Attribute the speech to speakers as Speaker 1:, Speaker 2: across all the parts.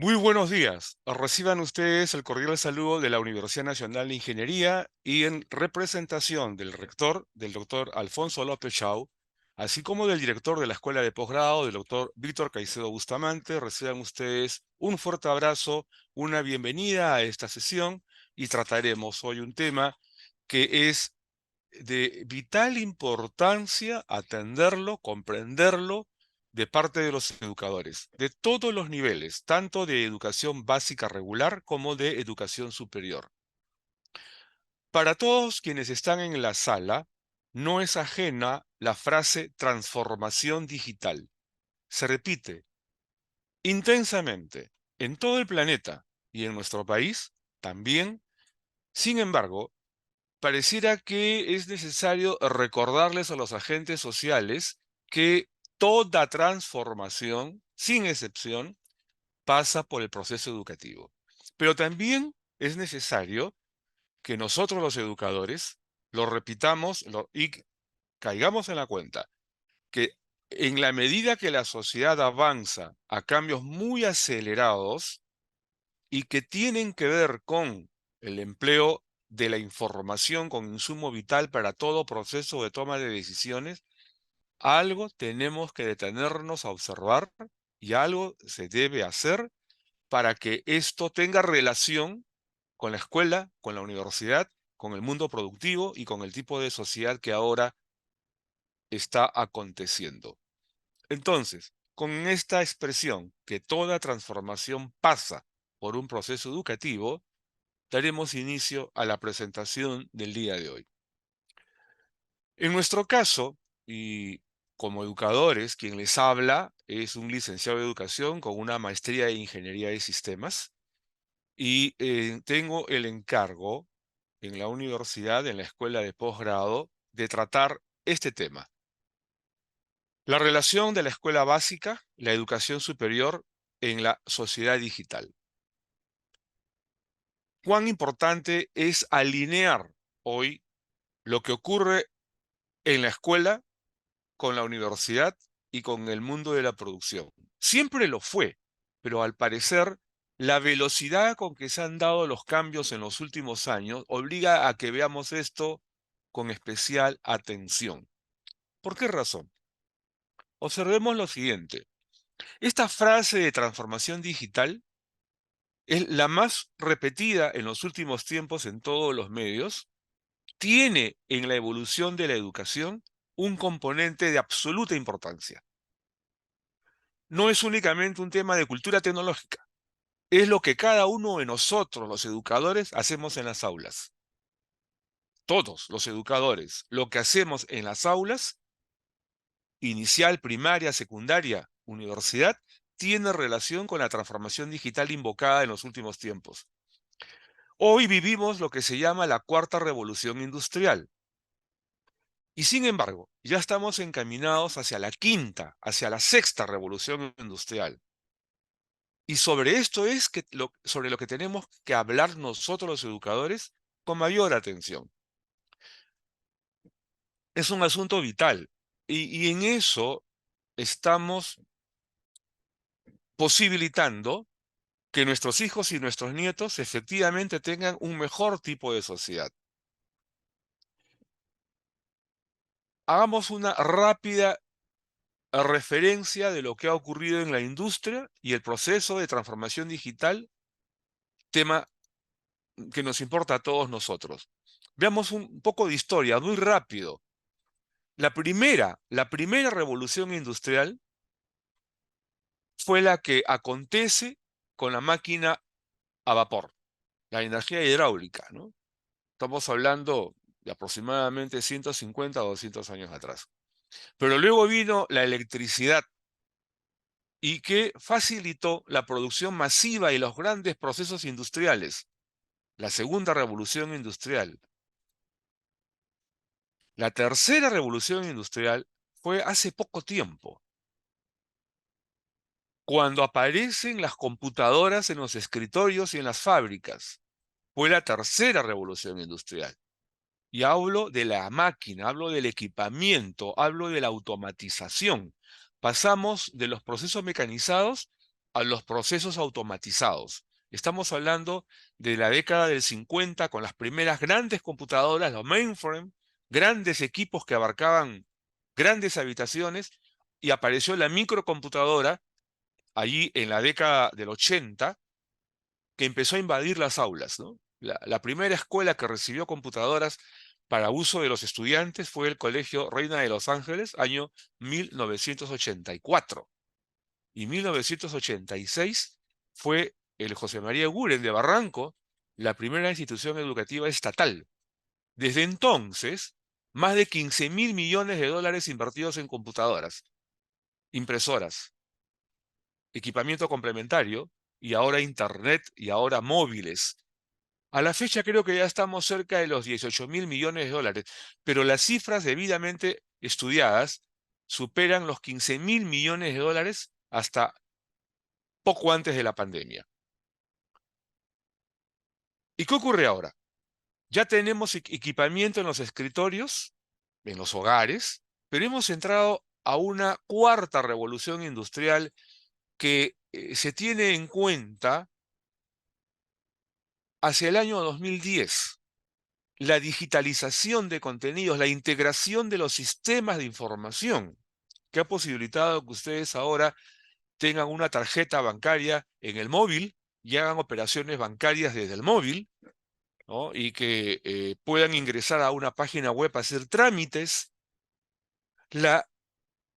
Speaker 1: Muy buenos días. Reciban ustedes el cordial saludo de la Universidad Nacional de Ingeniería y en representación del rector, del doctor Alfonso López Chau, así como del director de la Escuela de Posgrado, del doctor Víctor Caicedo Bustamante, reciban ustedes un fuerte abrazo, una bienvenida a esta sesión y trataremos hoy un tema que es de vital importancia atenderlo, comprenderlo de parte de los educadores, de todos los niveles, tanto de educación básica regular como de educación superior. Para todos quienes están en la sala, no es ajena la frase transformación digital. Se repite intensamente en todo el planeta y en nuestro país también. Sin embargo, pareciera que es necesario recordarles a los agentes sociales que toda transformación, sin excepción, pasa por el proceso educativo. Pero también es necesario que nosotros los educadores lo repitamos y caigamos en la cuenta que en la medida que la sociedad avanza a cambios muy acelerados, y que tienen que ver con el empleo de la información como insumo vital para todo proceso de toma de decisiones, algo tenemos que detenernos a observar y algo se debe hacer para que esto tenga relación con la escuela, con la universidad, con el mundo productivo y con el tipo de sociedad que ahora está aconteciendo. Entonces, con esta expresión que toda transformación pasa por un proceso educativo, daremos inicio a la presentación del día de hoy. En nuestro caso, y como educadores, quien les habla es un licenciado de educación con una maestría de ingeniería de sistemas y tengo el encargo en la universidad, en la escuela de posgrado, de tratar este tema. La relación de la escuela básica, la educación superior en la sociedad digital. ¿Cuán importante es alinear hoy lo que ocurre en la escuela, con la universidad y con el mundo de la producción? Siempre lo fue, pero al parecer la velocidad con que se han dado los cambios en los últimos años obliga a que veamos esto con especial atención. ¿Por qué razón? Observemos lo siguiente. Esta frase de transformación digital es la más repetida en los últimos tiempos en todos los medios. Tiene en la evolución de la educación un componente de absoluta importancia. No es únicamente un tema de cultura tecnológica, es lo que cada uno de nosotros, los educadores, hacemos en las aulas. Todos los educadores, lo que hacemos en las aulas, inicial, primaria, secundaria, universidad, tiene relación con la transformación digital invocada en los últimos tiempos. Hoy vivimos lo que se llama la cuarta revolución industrial. Y sin embargo, ya estamos encaminados hacia la quinta, hacia la sexta revolución industrial. Y sobre esto es sobre lo que tenemos que hablar nosotros los educadores con mayor atención. Es un asunto vital y en eso estamos posibilitando que nuestros hijos y nuestros nietos efectivamente tengan un mejor tipo de sociedad. Hagamos una rápida referencia de lo que ha ocurrido en la industria y el proceso de transformación digital, tema que nos importa a todos nosotros. Veamos un poco de historia, muy rápido. La primera revolución industrial fue la que acontece con la máquina a vapor, la energía hidráulica, ¿no? Estamos hablando de aproximadamente 150 o 200 años atrás. Pero luego vino la electricidad y que facilitó la producción masiva y los grandes procesos industriales, la segunda revolución industrial. La tercera revolución industrial fue hace poco tiempo, cuando aparecen las computadoras en los escritorios y en las fábricas. Fue la tercera revolución industrial. Y hablo de la máquina, hablo del equipamiento, hablo de la automatización. Pasamos de los procesos mecanizados a los procesos automatizados. Estamos hablando de la década del 50 con las primeras grandes computadoras, los mainframe, grandes equipos que abarcaban grandes habitaciones, y apareció la microcomputadora allí en la década del 80, que empezó a invadir las aulas, ¿no? La primera escuela que recibió computadoras para uso de los estudiantes fue el Colegio Reina de Los Ángeles, año 1984. Y 1986 fue el José María Eguren de Barranco, la primera institución educativa estatal. Desde entonces, más de 15.000 millones de dólares invertidos en computadoras, impresoras, equipamiento complementario, y ahora internet, y ahora móviles. A la fecha creo que ya estamos cerca de los 18.000 millones de dólares, pero las cifras debidamente estudiadas superan los 15.000 millones de dólares hasta poco antes de la pandemia. ¿Y qué ocurre ahora? Ya tenemos equipamiento en los escritorios, en los hogares, pero hemos entrado a una cuarta revolución industrial que se tiene en cuenta hacia el año 2010. La digitalización de contenidos, la integración de los sistemas de información, que ha posibilitado que ustedes ahora tengan una tarjeta bancaria en el móvil y hagan operaciones bancarias desde el móvil, ¿no? Y que puedan ingresar a una página web a hacer trámites. La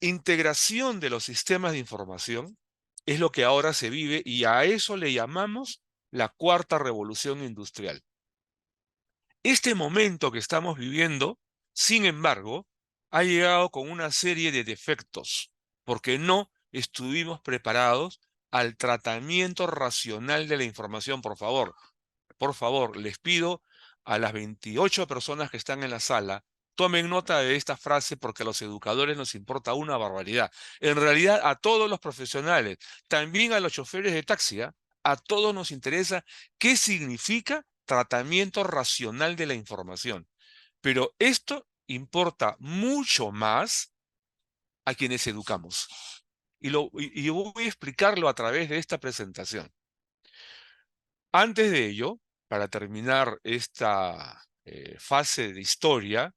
Speaker 1: integración de los sistemas de información es lo que ahora se vive, y a eso le llamamos la cuarta revolución industrial. Este momento que estamos viviendo, sin embargo, ha llegado con una serie de defectos, porque no estuvimos preparados al tratamiento racional de la información. Por favor, les pido a las 28 personas que están en la sala, tomen nota de esta frase, porque a los educadores nos importa una barbaridad. En realidad, a todos los profesionales, también a los choferes de taxi, a todos nos interesa qué significa tratamiento racional de la información. Pero esto importa mucho más a quienes educamos. Y voy a explicarlo a través de esta presentación. Antes de ello, para terminar esta fase de historia,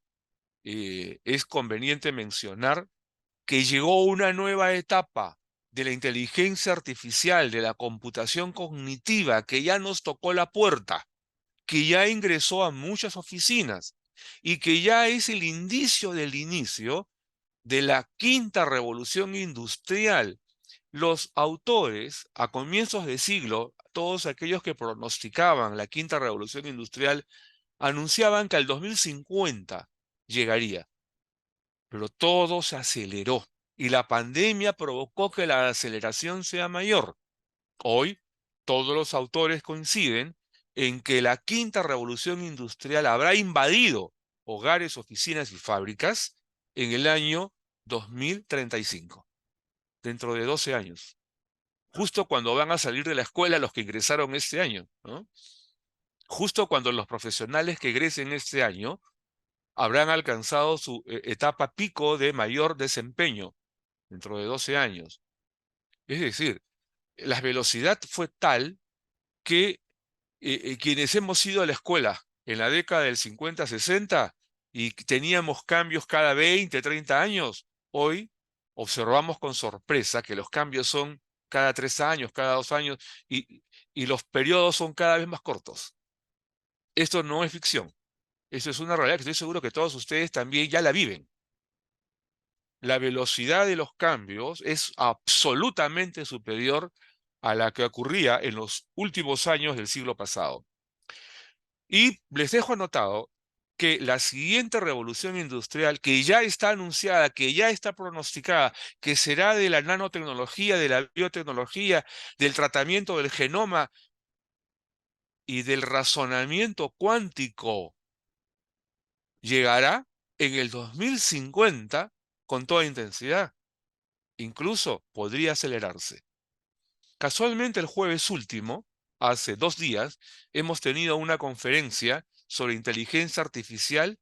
Speaker 1: es conveniente mencionar que llegó una nueva etapa de la inteligencia artificial, de la computación cognitiva, que ya nos tocó la puerta, que ya ingresó a muchas oficinas y que ya es el indicio del inicio de la quinta revolución industrial. Los autores, a comienzos de siglo, todos aquellos que pronosticaban la quinta revolución industrial, anunciaban que al 2050 llegaría, pero todo se aceleró y la pandemia provocó que la aceleración sea mayor. Hoy, todos los autores coinciden en que la quinta revolución industrial habrá invadido hogares, oficinas y fábricas en el año 2035, dentro de 12 años, justo cuando van a salir de la escuela los que ingresaron este año, ¿no? Justo cuando los profesionales que egresen este año habrán alcanzado su etapa pico de mayor desempeño, dentro de 12 años. Es decir, la velocidad fue tal que quienes hemos ido a la escuela en la década del 50-60 y teníamos cambios cada 20, 30 años, hoy observamos con sorpresa que los cambios son cada 3 años, cada 2 años, y los periodos son cada vez más cortos. Esto no es ficción, esto es una realidad que estoy seguro que todos ustedes también ya la viven. La velocidad de los cambios es absolutamente superior a la que ocurría en los últimos años del siglo pasado. Y les dejo anotado que la siguiente revolución industrial, que ya está anunciada, que ya está pronosticada, que será de la nanotecnología, de la biotecnología, del tratamiento del genoma y del razonamiento cuántico, llegará en el 2050 con toda intensidad. Incluso podría acelerarse. Casualmente el jueves último, hace 2 días, hemos tenido una conferencia sobre inteligencia artificial,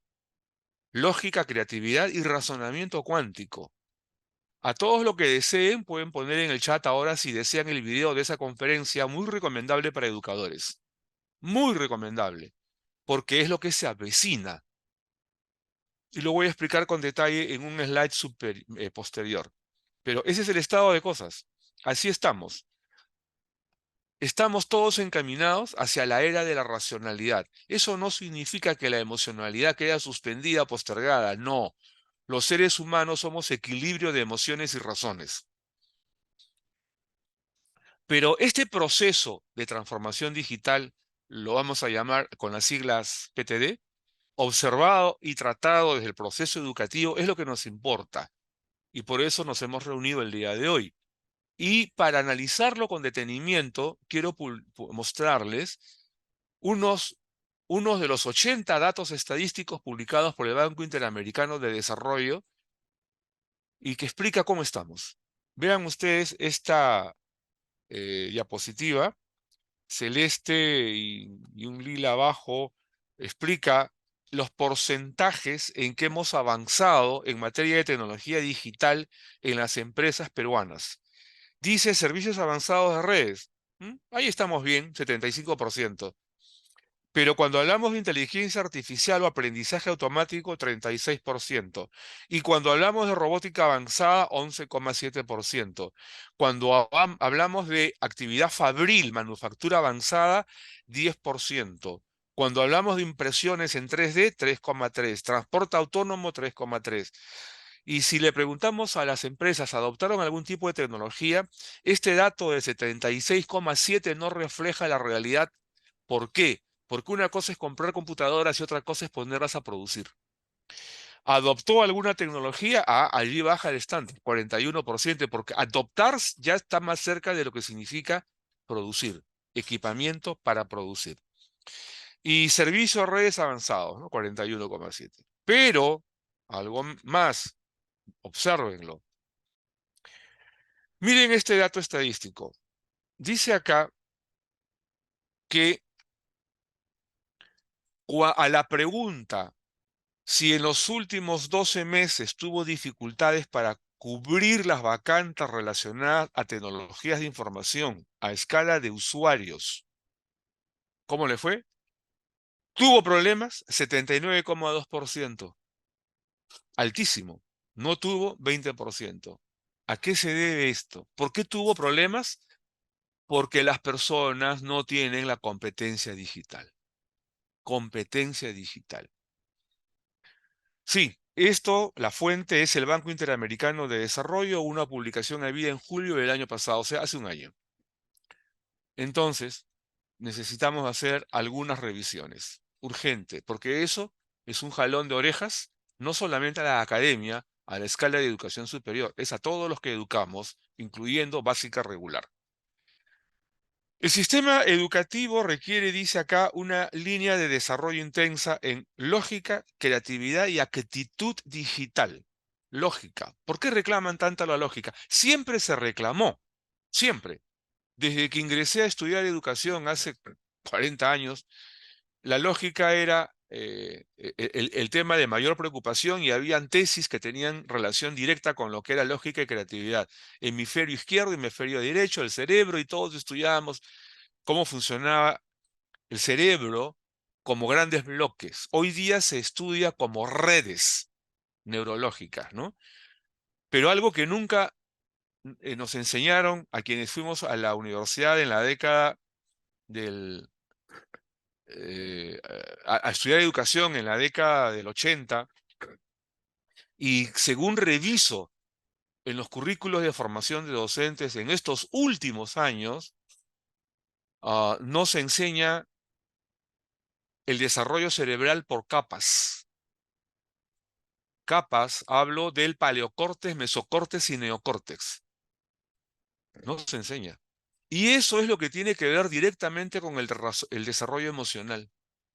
Speaker 1: lógica, creatividad y razonamiento cuántico. A todos los que deseen pueden poner en el chat ahora si desean el video de esa conferencia, muy recomendable para educadores. Muy recomendable, porque es lo que se avecina. Y lo voy a explicar con detalle en un slide posterior. Pero ese es el estado de cosas. Así estamos. Estamos todos encaminados hacia la era de la racionalidad. Eso no significa que la emocionalidad quede suspendida o postergada. No. Los seres humanos somos equilibrio de emociones y razones. Pero este proceso de transformación digital, lo vamos a llamar con las siglas PTD, observado y tratado desde el proceso educativo, es lo que nos importa. Y por eso nos hemos reunido el día de hoy. Y para analizarlo con detenimiento, quiero mostrarles unos, unos de los 80 datos estadísticos publicados por el Banco Interamericano de Desarrollo y que explica cómo estamos. Vean ustedes esta diapositiva, celeste y un lila abajo, explica los porcentajes en que hemos avanzado en materia de tecnología digital en las empresas peruanas. Dice servicios avanzados de redes. Ahí estamos bien, 75%. Pero cuando hablamos de inteligencia artificial o aprendizaje automático, 36%. Y cuando hablamos de robótica avanzada, 11,7%. Cuando hablamos de actividad fabril, manufactura avanzada, 10%. Cuando hablamos de impresiones en 3D, 3,3%. Transporte autónomo, 3,3%. Y si le preguntamos a las empresas, ¿adoptaron algún tipo de tecnología? Este dato de 76,7 no refleja la realidad. ¿Por qué? Porque una cosa es comprar computadoras y otra cosa es ponerlas a producir. ¿Adoptó alguna tecnología? Ah, allí baja el estándar, 41%, porque adoptar ya está más cerca de lo que significa producir, equipamiento para producir. Y servicios a redes avanzados, ¿no? 41,7. Pero, algo más, obsérvenlo. Miren este dato estadístico. Dice acá que a la pregunta si en los últimos 12 meses tuvo dificultades para cubrir las vacantes relacionadas a tecnologías de información a escala de usuarios, ¿cómo le fue? ¿Tuvo problemas? 79,2%. Altísimo. No tuvo 20%. ¿A qué se debe esto? ¿Por qué tuvo problemas? Porque las personas no tienen la competencia digital. Competencia digital. Sí, la fuente es el Banco Interamericano de Desarrollo, una publicación habida en julio del año pasado, o sea, hace un año. Entonces, necesitamos hacer algunas revisiones. Urgente, porque eso es un jalón de orejas, no solamente a la academia, a la escala de educación superior, es a todos los que educamos, incluyendo básica regular. El sistema educativo requiere, dice acá, una línea de desarrollo intensa en lógica, creatividad y actitud digital. Lógica. ¿Por qué reclaman tanto la lógica? Siempre se reclamó, siempre. Desde que ingresé a estudiar educación hace 40 años, la lógica era el tema de mayor preocupación y habían tesis que tenían relación directa con lo que era lógica y creatividad. Hemisferio izquierdo, hemisferio derecho, el cerebro, y todos estudiábamos cómo funcionaba el cerebro como grandes bloques. Hoy día se estudia como redes neurológicas, ¿no? Pero algo que nunca nos enseñaron a quienes fuimos a la universidad en la década del... a estudiar educación en la década del 80, y según reviso en los currículos de formación de docentes en estos últimos años, no se enseña el desarrollo cerebral por capas. Capas, hablo del paleocórtex, mesocórtex y neocórtex. No se enseña. Y eso es lo que tiene que ver directamente con el desarrollo emocional.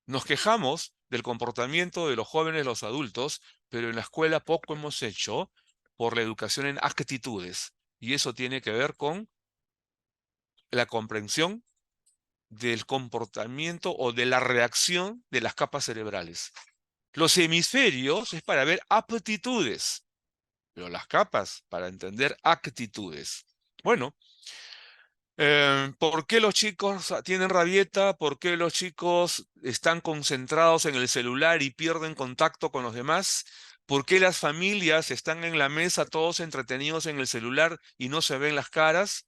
Speaker 1: Nos quejamos del comportamiento de los jóvenes, los adultos, pero en la escuela poco hemos hecho por la educación en actitudes. Y eso tiene que ver con la comprensión del comportamiento o de la reacción de las capas cerebrales. Los hemisferios es para ver aptitudes. pero las capas para entender actitudes. Bueno, ¿por qué los chicos tienen rabieta? ¿Por qué los chicos están concentrados en el celular y pierden contacto con los demás? ¿Por qué las familias están en la mesa todos entretenidos en el celular y no se ven las caras?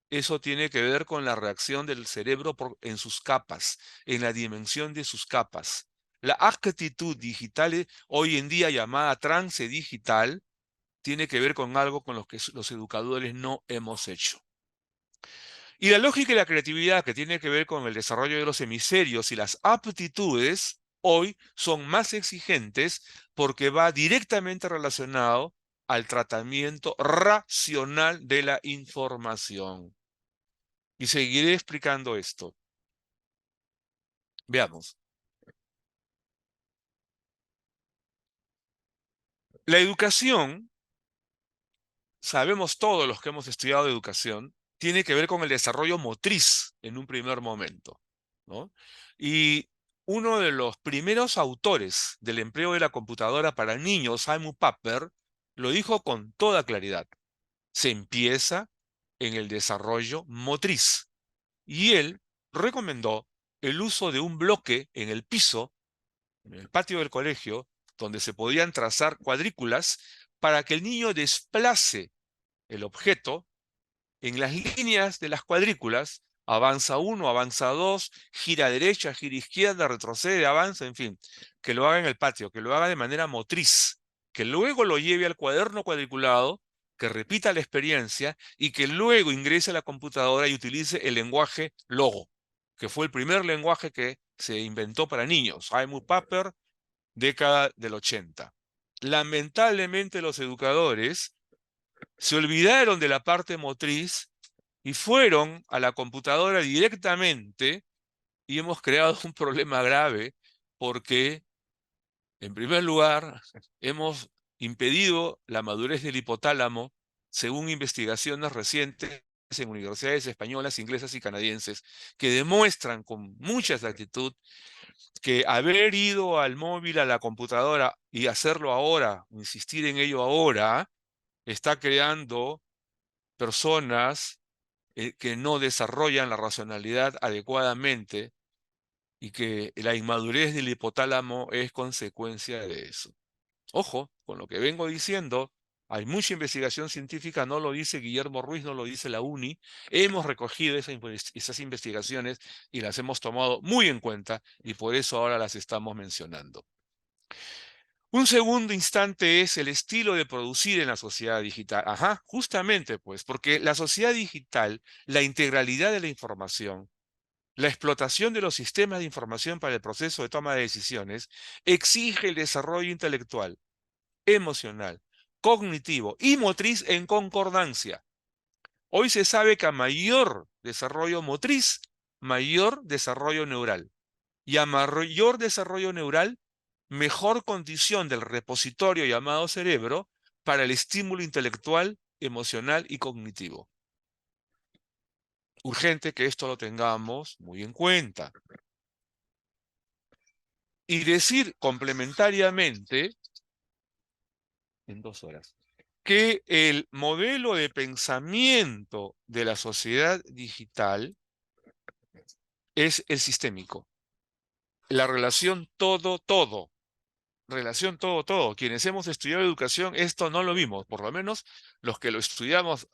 Speaker 1: Eso tiene que ver con la reacción del cerebro en sus capas, en la dimensión de sus capas. La actitud digital, hoy en día llamada trance digital, tiene que ver con algo con lo que los educadores no hemos hecho. Y la lógica y la creatividad que tiene que ver con el desarrollo de los hemisferios y las aptitudes, hoy son más exigentes porque va directamente relacionado al tratamiento racional de la información. Y seguiré explicando esto. Veamos. La educación, sabemos todos los que hemos estudiado educación, tiene que ver con el desarrollo motriz en un primer momento, ¿no? Y uno de los primeros autores del empleo de la computadora para niños, Simon Papert, lo dijo con toda claridad. Se empieza en el desarrollo motriz. Y él recomendó el uso de un bloque en el piso en el patio del colegio, donde se podían trazar cuadrículas para que el niño desplace el objeto en las líneas de las cuadrículas, avanza uno, avanza dos, gira a derecha, gira a izquierda, retrocede, avanza, en fin, que lo haga en el patio, que lo haga de manera motriz, que luego lo lleve al cuaderno cuadriculado, que repita la experiencia y que luego ingrese a la computadora y utilice el lenguaje Logo, que fue el primer lenguaje que se inventó para niños. Simon Papert, década del 80. Lamentablemente los educadores se olvidaron de la parte motriz y fueron a la computadora directamente y hemos creado un problema grave porque, en primer lugar, hemos impedido la madurez del hipotálamo según investigaciones recientes en universidades españolas, inglesas y canadienses que demuestran con mucha exactitud que haber ido al móvil, a la computadora y hacerlo ahora, insistir en ello ahora, está creando personas que no desarrollan la racionalidad adecuadamente y que la inmadurez del hipotálamo es consecuencia de eso. Ojo, con lo que vengo diciendo, hay mucha investigación científica, no lo dice Guillermo Ruiz, no lo dice la UNI. Hemos recogido esas investigaciones y las hemos tomado muy en cuenta y por eso ahora las estamos mencionando. Un segundo instante es el estilo de producir en la sociedad digital. Ajá, justamente pues, porque la sociedad digital, la integralidad de la información, la explotación de los sistemas de información para el proceso de toma de decisiones, exige el desarrollo intelectual, emocional, cognitivo y motriz en concordancia. Hoy se sabe que a mayor desarrollo motriz, mayor desarrollo neural. Y a mayor desarrollo neural, mejor condición del repositorio llamado cerebro para el estímulo intelectual, emocional y cognitivo. Urgente que esto lo tengamos muy en cuenta. Y decir complementariamente, en 2 horas, que el modelo de pensamiento de la sociedad digital es el sistémico. La relación todo-todo. Relación todo-todo. Quienes hemos estudiado educación, esto no lo vimos, por lo menos los que lo estudiamos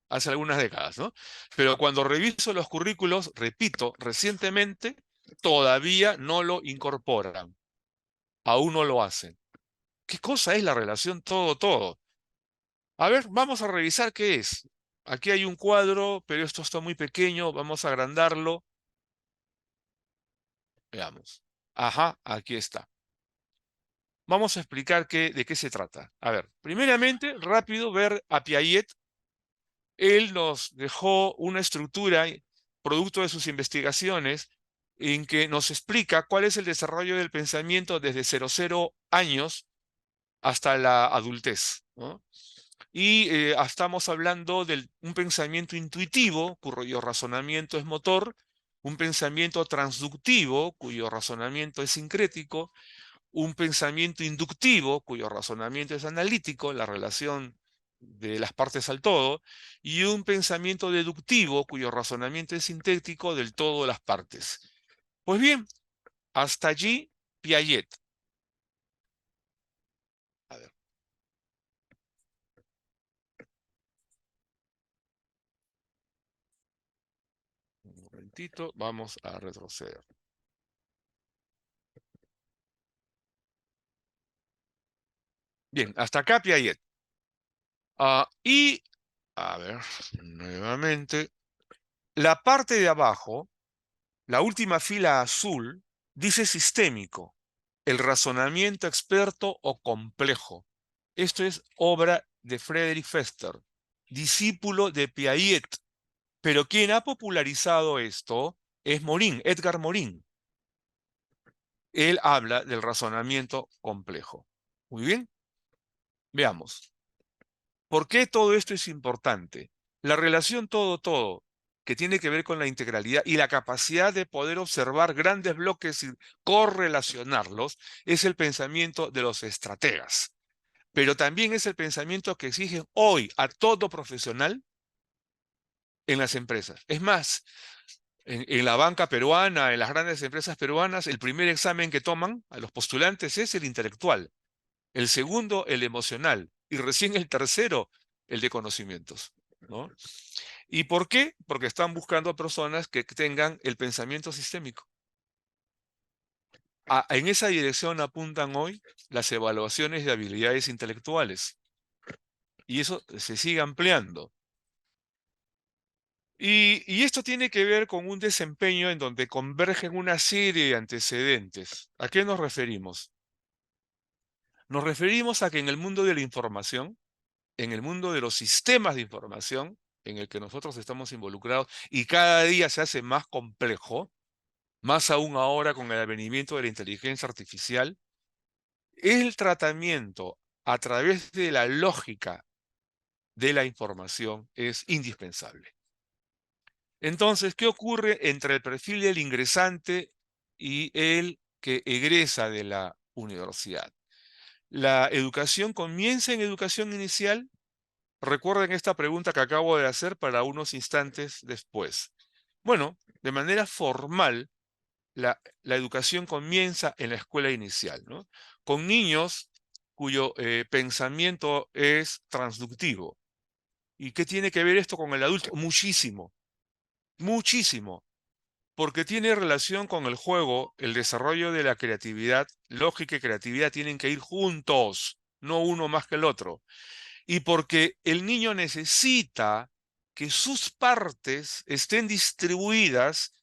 Speaker 1: hace algunas décadas, ¿no? Pero cuando reviso los currículos, repito, recientemente todavía no lo incorporan. Aún no lo hacen. ¿Qué cosa es la relación todo-todo? A ver, vamos a revisar qué es. Aquí hay un cuadro, pero esto está muy pequeño, vamos a agrandarlo. Veamos. Ajá, aquí está. Vamos a explicar de qué se trata. A ver, primeramente, rápido ver a Piaget. Él nos dejó una estructura, producto de sus investigaciones, en que nos explica cuál es el desarrollo del pensamiento desde 0 años hasta la adultez, ¿no? Y estamos hablando de un pensamiento intuitivo, cuyo razonamiento es motor, un pensamiento transductivo, cuyo razonamiento es sincrético, un pensamiento inductivo, cuyo razonamiento es analítico, la relación de las partes al todo, y un pensamiento deductivo cuyo razonamiento es sintético del todo de las partes. Pues bien, hasta allí Piaget. A ver, un momentito, vamos a retroceder. Bien, hasta acá Piaget. Y, a ver, nuevamente, la parte de abajo, la última fila azul, dice sistémico, el razonamiento experto o complejo. Esto es obra de Friedrich Fester, discípulo de Piaget, pero quien ha popularizado esto es Morin, Edgar Morin. Él habla del razonamiento complejo. Muy bien, veamos. ¿Por qué todo esto es importante? La relación todo-todo, que tiene que ver con la integralidad y la capacidad de poder observar grandes bloques y correlacionarlos, es el pensamiento de los estrategas. Pero también es el pensamiento que exigen hoy a todo profesional en las empresas. Es más, en la banca peruana, en las grandes empresas peruanas, el primer examen que toman a los postulantes es el intelectual, el segundo el emocional y recién el tercero el de conocimientos, ¿no? ¿Y por qué? Porque están buscando personas que tengan el pensamiento sistémico. En esa dirección apuntan hoy las evaluaciones de habilidades intelectuales y eso se sigue ampliando. Y esto tiene que ver con un desempeño en donde convergen una serie de antecedentes. ¿A qué nos referimos? Nos referimos a que en el mundo de la información, en el mundo de los sistemas de información, en el que nosotros estamos involucrados y cada día se hace más complejo, más aún ahora con el advenimiento de la inteligencia artificial, el tratamiento a través de la lógica de la información es indispensable. Entonces, ¿qué ocurre entre el perfil del ingresante y el que egresa de la universidad? La educación comienza en educación inicial. Recuerden esta pregunta que acabo de hacer para unos instantes después. Bueno, de manera formal, la educación comienza en la escuela inicial, ¿no? Con niños cuyo pensamiento es transductivo. ¿Y qué tiene que ver esto con el adulto? Muchísimo, muchísimo, porque tiene relación con el juego, el desarrollo de la creatividad. Lógica y creatividad tienen que ir juntos, no uno más que el otro. Y porque el niño necesita que sus partes estén distribuidas.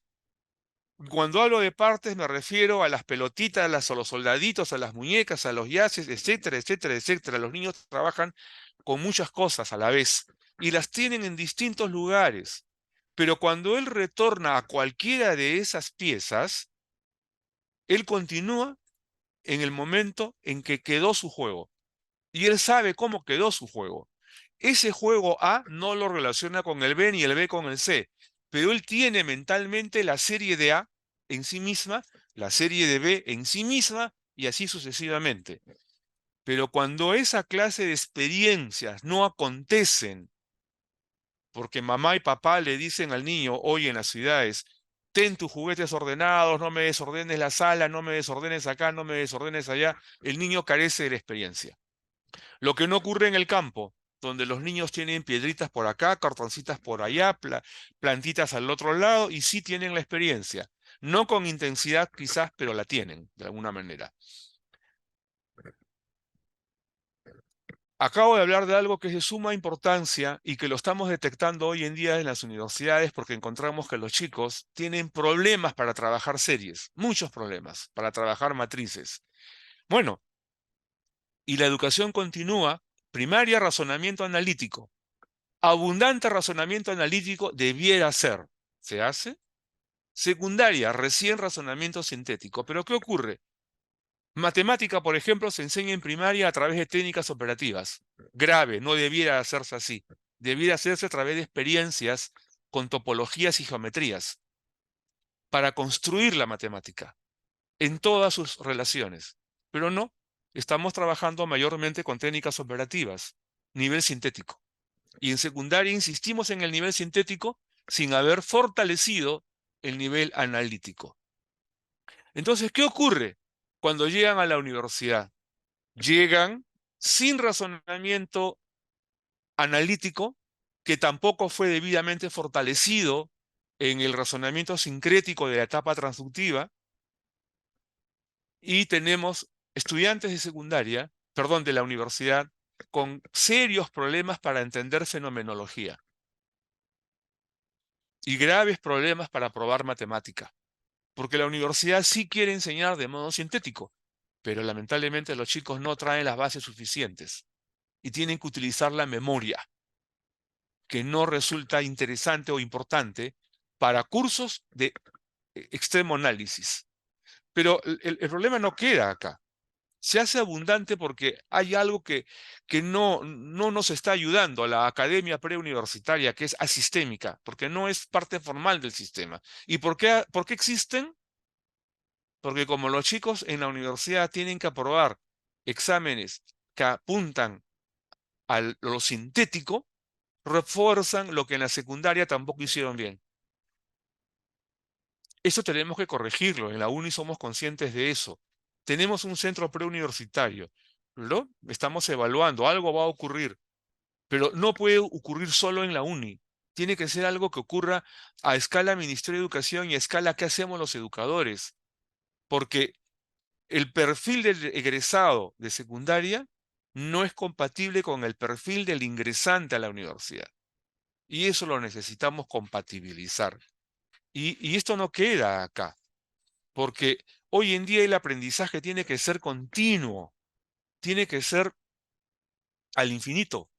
Speaker 1: Cuando hablo de partes me refiero a las pelotitas, a los soldaditos, a las muñecas, a los yaces, etcétera, etcétera, etcétera. Los niños trabajan con muchas cosas a la vez y las tienen en distintos lugares. Pero cuando él retorna a cualquiera de esas piezas, él continúa en el momento en que quedó su juego. Y él sabe cómo quedó su juego. Ese juego A no lo relaciona con el B ni el B con el C, pero él tiene mentalmente la serie de A en sí misma, la serie de B en sí misma y así sucesivamente. Pero cuando esa clase de experiencias no acontecen, porque mamá y papá le dicen al niño hoy en las ciudades, ten tus juguetes ordenados, no me desordenes la sala, no me desordenes acá, no me desordenes allá, el niño carece de la experiencia. Lo que no ocurre en el campo, donde los niños tienen piedritas por acá, cartoncitas por allá, plantitas al otro lado, y sí tienen la experiencia. No con intensidad quizás, pero la tienen, de alguna manera. Acabo de hablar de algo que es de suma importancia y que lo estamos detectando hoy en día en las universidades porque encontramos que los chicos tienen problemas para trabajar series, muchos problemas para trabajar matrices. Bueno, y la educación continúa, primaria, razonamiento analítico. Abundante razonamiento analítico debiera ser. ¿Se hace? Secundaria, recién razonamiento sintético. Pero ¿qué ocurre? Matemática, por ejemplo, se enseña en primaria a través de técnicas operativas. Grave, no debiera hacerse así. Debiera hacerse a través de experiencias con topologías y geometrías para construir la matemática en todas sus relaciones. Pero no, estamos trabajando mayormente con técnicas operativas. nivel sintético. Y en secundaria insistimos en el nivel sintético sin haber fortalecido el nivel analítico. Entonces, ¿qué ocurre cuando llegan a la universidad? Llegan sin razonamiento analítico, que tampoco fue debidamente fortalecido en el razonamiento sincrético de la etapa transductiva, y tenemos estudiantes de secundaria, perdón, de la universidad, con serios problemas para entender fenomenología y graves problemas para probar matemática, porque la universidad sí quiere enseñar de modo sintético, pero lamentablemente los chicos no traen las bases suficientes y tienen que utilizar la memoria, que no resulta interesante o importante para cursos de extremo análisis. Pero el problema no queda acá. Se hace abundante porque hay algo que no nos está ayudando a la academia preuniversitaria, que es asistémica, porque no es parte formal del sistema. ¿Y por qué existen? Porque como los chicos en la universidad tienen que aprobar exámenes que apuntan a lo sintético, refuerzan lo que en la secundaria tampoco hicieron bien. Eso tenemos que corregirlo. En la UNI somos conscientes de eso. Tenemos un centro preuniversitario. Lo estamos evaluando. Algo va a ocurrir. Pero no puede ocurrir solo en la UNI. Tiene que ser algo que ocurra a escala Ministerio de Educación y a escala ¿qué hacemos los educadores? Porque el perfil del egresado de secundaria no es compatible con el perfil del ingresante a la universidad. Y eso lo necesitamos compatibilizar. Y esto no queda acá, porque hoy en día el aprendizaje tiene que ser continuo, tiene que ser al infinito,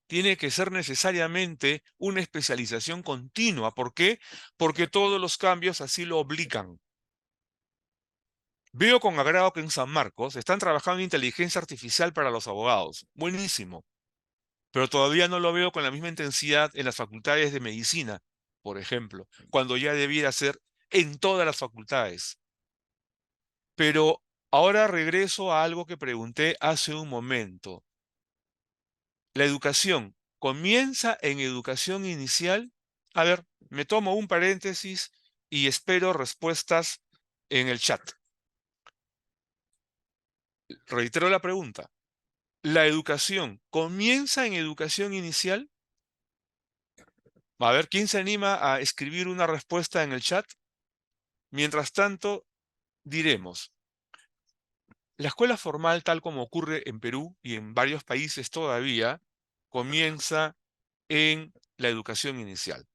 Speaker 1: tiene que ser necesariamente una especialización continua. ¿Por qué? Porque todos los cambios así lo obligan. Veo con agrado que en San Marcos están trabajando en inteligencia artificial para los abogados. Buenísimo. Pero todavía no lo veo con la misma intensidad en las facultades de medicina, por ejemplo, cuando ya debiera ser en todas las facultades. Pero ahora regreso a algo que pregunté hace un momento. ¿La educación comienza en educación inicial? A ver, me tomo un paréntesis y espero respuestas en el chat. Reitero la pregunta. ¿La educación comienza en educación inicial? A ver, ¿quién se anima a escribir una respuesta en el chat? Mientras tanto, diremos, la escuela formal, tal como ocurre en Perú y en varios países todavía, comienza en la educación inicial.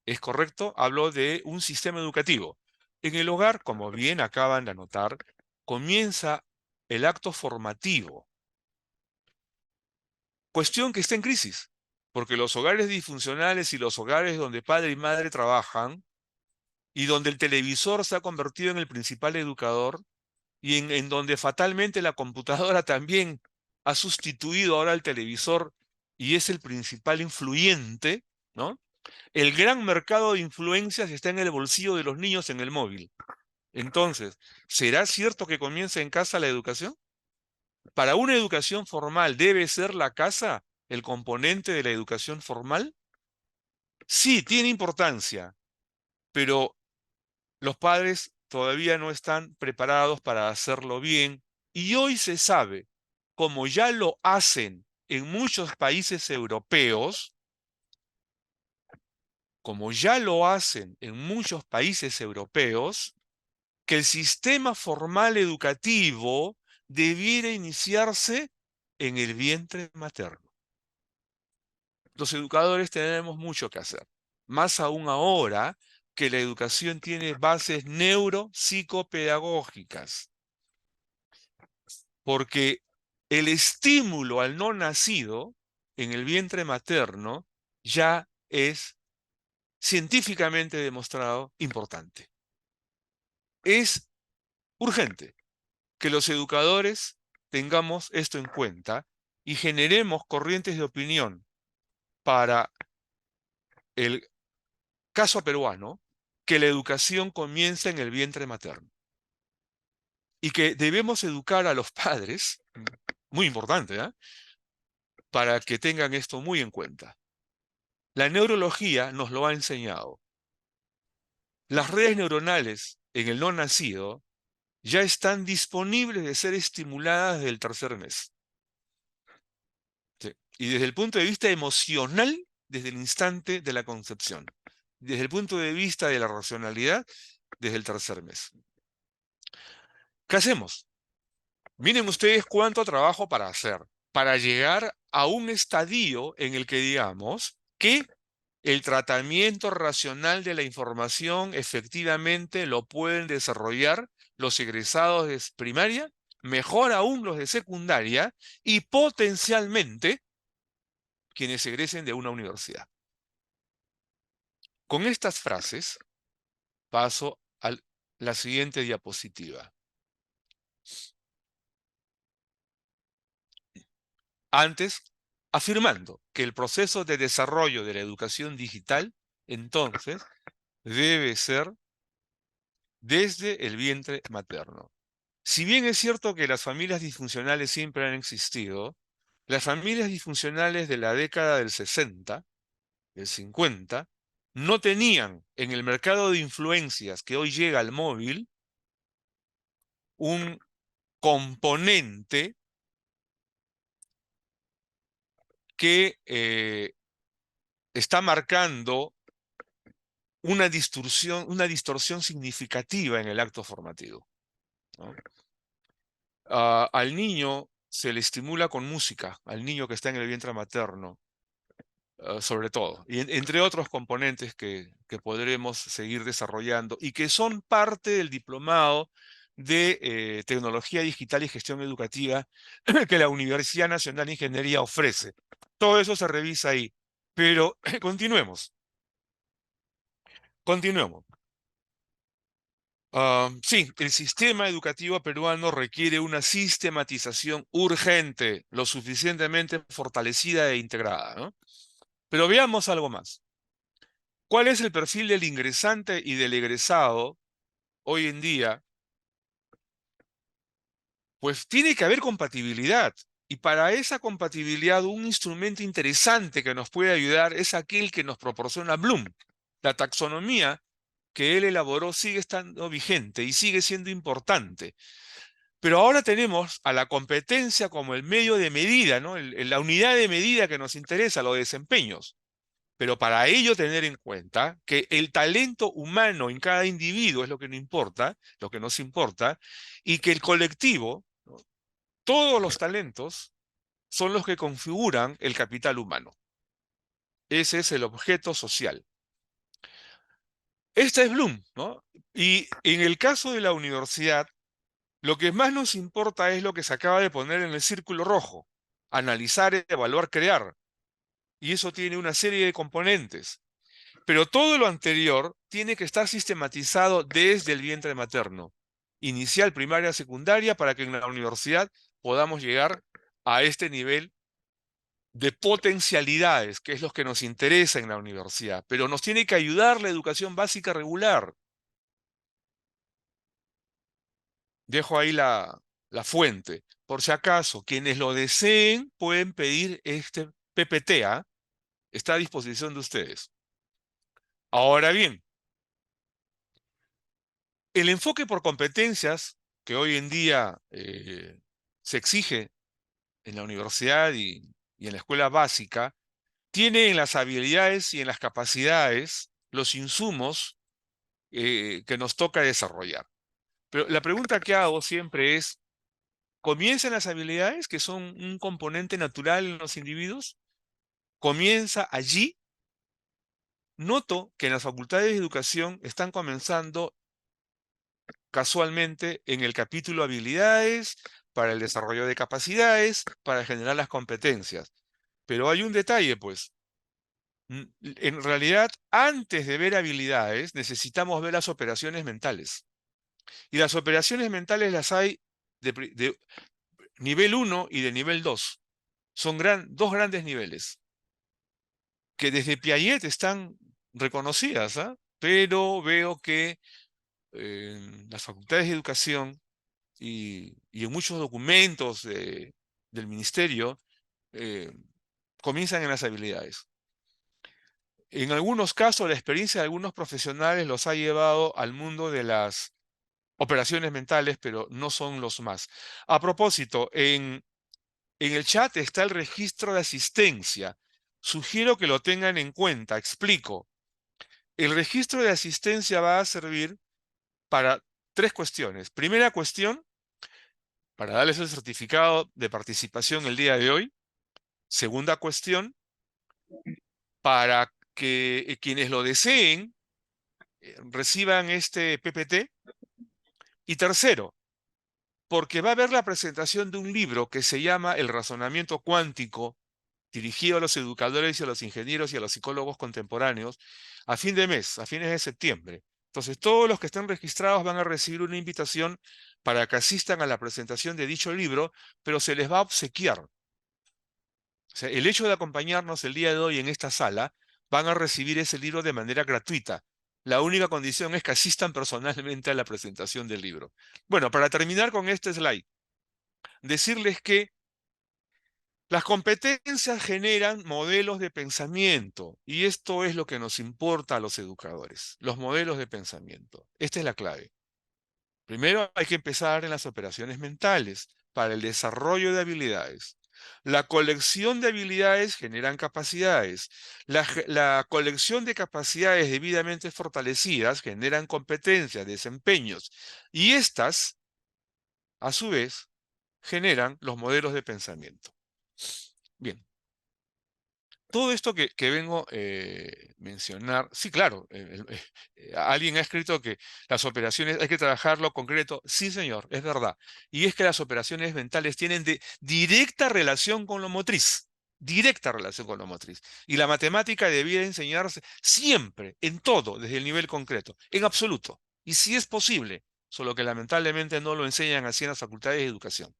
Speaker 1: ¿Es correcto? Hablo de un sistema educativo. En el hogar, como bien acaban de anotar, comienza el acto formativo. Cuestión que está en crisis, porque los hogares disfuncionales y los hogares donde padre y madre trabajan y donde el televisor se ha convertido en el principal educador y en donde fatalmente la computadora también ha sustituido ahora al televisor y es el principal influyente, ¿no? El gran mercado de influencias está en el bolsillo de los niños en el móvil. Entonces, ¿será cierto que comienza en casa la educación? ¿Para una educación formal debe ser la casa el componente de la educación formal? Sí, tiene importancia, pero los padres todavía no están preparados para hacerlo bien y hoy se sabe, como ya lo hacen en muchos países europeos, como ya lo hacen en muchos países europeos, que el sistema formal educativo debiera iniciarse en el vientre materno. Los educadores tenemos mucho que hacer, más aún ahora que la educación tiene bases neuropsicopedagógicas, porque el estímulo al no nacido en el vientre materno ya es científicamente demostrado importante. Es urgente que los educadores tengamos esto en cuenta y generemos corrientes de opinión para el caso peruano, que la educación comienza en el vientre materno y que debemos educar a los padres, muy importante, ¿eh? para que tengan esto muy en cuenta. La neurología nos lo ha enseñado. Las redes neuronales en el no nacido ya están disponibles de ser estimuladas desde el tercer mes. Sí. Y desde el punto de vista emocional, desde el instante de la concepción. Desde el punto de vista de la racionalidad, desde el tercer mes. ¿Qué hacemos? Miren ustedes cuánto trabajo para hacer, para llegar a un estadio en el que digamos que el tratamiento racional de la información efectivamente lo pueden desarrollar los egresados de primaria, mejor aún los de secundaria y potencialmente quienes egresen de una universidad. Con estas frases paso a la siguiente diapositiva. Antes, afirmando que el proceso de desarrollo de la educación digital, entonces, debe ser desde el vientre materno. Si bien es cierto que las familias disfuncionales siempre han existido, las familias disfuncionales de la década del 60, del 50, no tenían en el mercado de influencias que hoy llega al móvil un componente que está marcando una distorsión significativa en el acto formativo, ¿no? Al niño se le estimula con música, al niño que está en el vientre materno, sobre todo, y entre otros componentes que podremos seguir desarrollando y que son parte del diplomado de Tecnología Digital y Gestión Educativa que la Universidad Nacional de Ingeniería ofrece. Todo eso se revisa ahí. Pero continuemos, continuemos. Sí, el sistema educativo peruano requiere una sistematización urgente, lo suficientemente fortalecida e integrada, ¿no? Pero veamos algo más. ¿Cuál es el perfil del ingresante y del egresado hoy en día? Pues tiene que haber compatibilidad. Y para esa compatibilidad, un instrumento interesante que nos puede ayudar es aquel que nos proporciona Bloom. La taxonomía que él elaboró sigue estando vigente y sigue siendo importante. Pero ahora tenemos a la competencia como el medio de medida, ¿no? La unidad de medida que nos interesa, los desempeños. Pero para ello tener en cuenta que el talento humano en cada individuo es lo que no importa, lo que nos importa, y que el colectivo, ¿no? Todos los talentos son los que configuran el capital humano. Ese es el objeto social. Esta es Bloom, ¿no? Y en el caso de la universidad, lo que más nos importa es lo que se acaba de poner en el círculo rojo. Analizar, evaluar, crear. Y eso tiene una serie de componentes. Pero todo lo anterior tiene que estar sistematizado desde el vientre materno. Inicial, primaria, secundaria, para que en la universidad podamos llegar a este nivel de potencialidades, que es lo que nos interesa en la universidad. Pero nos tiene que ayudar la educación básica regular. Dejo ahí la fuente. Por si acaso, quienes lo deseen pueden pedir este PPT, está a disposición de ustedes. Ahora bien, el enfoque por competencias que hoy en día se exige en la universidad y en la escuela básica, tiene en las habilidades y en las capacidades los insumos que nos toca desarrollar. Pero la pregunta que hago siempre es, ¿comienzan las habilidades que son un componente natural en los individuos? ¿Comienza allí? Noto que en las facultades de educación están comenzando casualmente en el capítulo habilidades, para el desarrollo de capacidades, para generar las competencias. Pero hay un detalle, pues. En realidad, antes de ver habilidades, necesitamos ver las operaciones mentales. Y las operaciones mentales las hay de nivel 1 y de nivel 2. Son dos grandes niveles, que desde Piaget están reconocidas, ¿ah? Pero veo que en las facultades de educación y en muchos documentos del ministerio, Comienzan en las habilidades. En algunos casos, la experiencia de algunos profesionales los ha llevado al mundo de las operaciones mentales, pero no son los más. A propósito, en el chat está el registro de asistencia. Sugiero que lo tengan en cuenta. Explico. El registro de asistencia va a servir para tres cuestiones. Primera cuestión, para darles el certificado de participación el día de hoy. Segunda cuestión, para que quienes lo deseen reciban este PPT. Y tercero, porque va a haber la presentación de un libro que se llama El razonamiento cuántico, dirigido a los educadores y a los ingenieros y a los psicólogos contemporáneos, a fin de mes, a fines de septiembre. Entonces, todos los que estén registrados van a recibir una invitación para que asistan a la presentación de dicho libro, pero se les va a obsequiar. O sea, el hecho de acompañarnos el día de hoy en esta sala, van a recibir ese libro de manera gratuita. La única condición es que asistan personalmente a la presentación del libro. Bueno, para terminar con este slide, decirles que las competencias generan modelos de pensamiento y esto es lo que nos importa a los educadores, los modelos de pensamiento. Esta es la clave. Primero hay que empezar en las operaciones mentales para el desarrollo de habilidades. La colección de habilidades generan capacidades. La colección de capacidades debidamente fortalecidas generan competencias, desempeños. Y estas, a su vez, generan los modelos de pensamiento. Bien. Todo esto que vengo mencionar, sí, claro, alguien ha escrito que las operaciones hay que trabajarlo concreto. Sí, señor, es verdad. Y es que las operaciones mentales tienen directa relación con lo motriz, directa relación con lo motriz. Y la matemática debía enseñarse siempre, en todo, desde el nivel concreto, en absoluto. Y si es posible, solo que lamentablemente no lo enseñan así en las facultades de educación.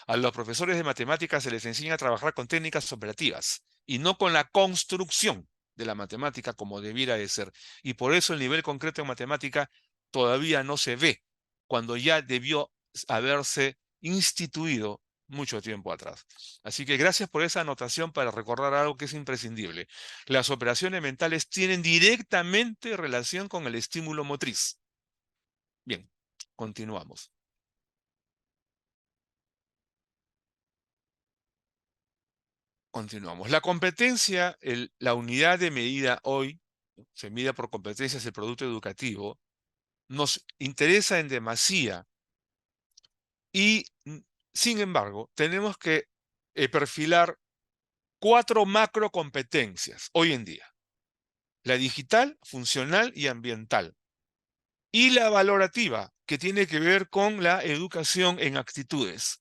Speaker 1: A los profesores de matemáticas se les enseña a trabajar con técnicas operativas y no con la construcción de la matemática como debiera de ser. Y por eso el nivel concreto en matemática todavía no se ve cuando ya debió haberse instituido mucho tiempo atrás. Así que gracias por esa anotación para recordar algo que es imprescindible. Las operaciones mentales tienen directamente relación con el estímulo motriz. Bien, continuamos. Continuamos. La competencia, la unidad de medida hoy, se mide por competencias el producto educativo, nos interesa en demasía y, sin embargo, tenemos que perfilar 4 macrocompetencias hoy en día. La digital, funcional y ambiental. Y la valorativa, que tiene que ver con la educación en actitudes.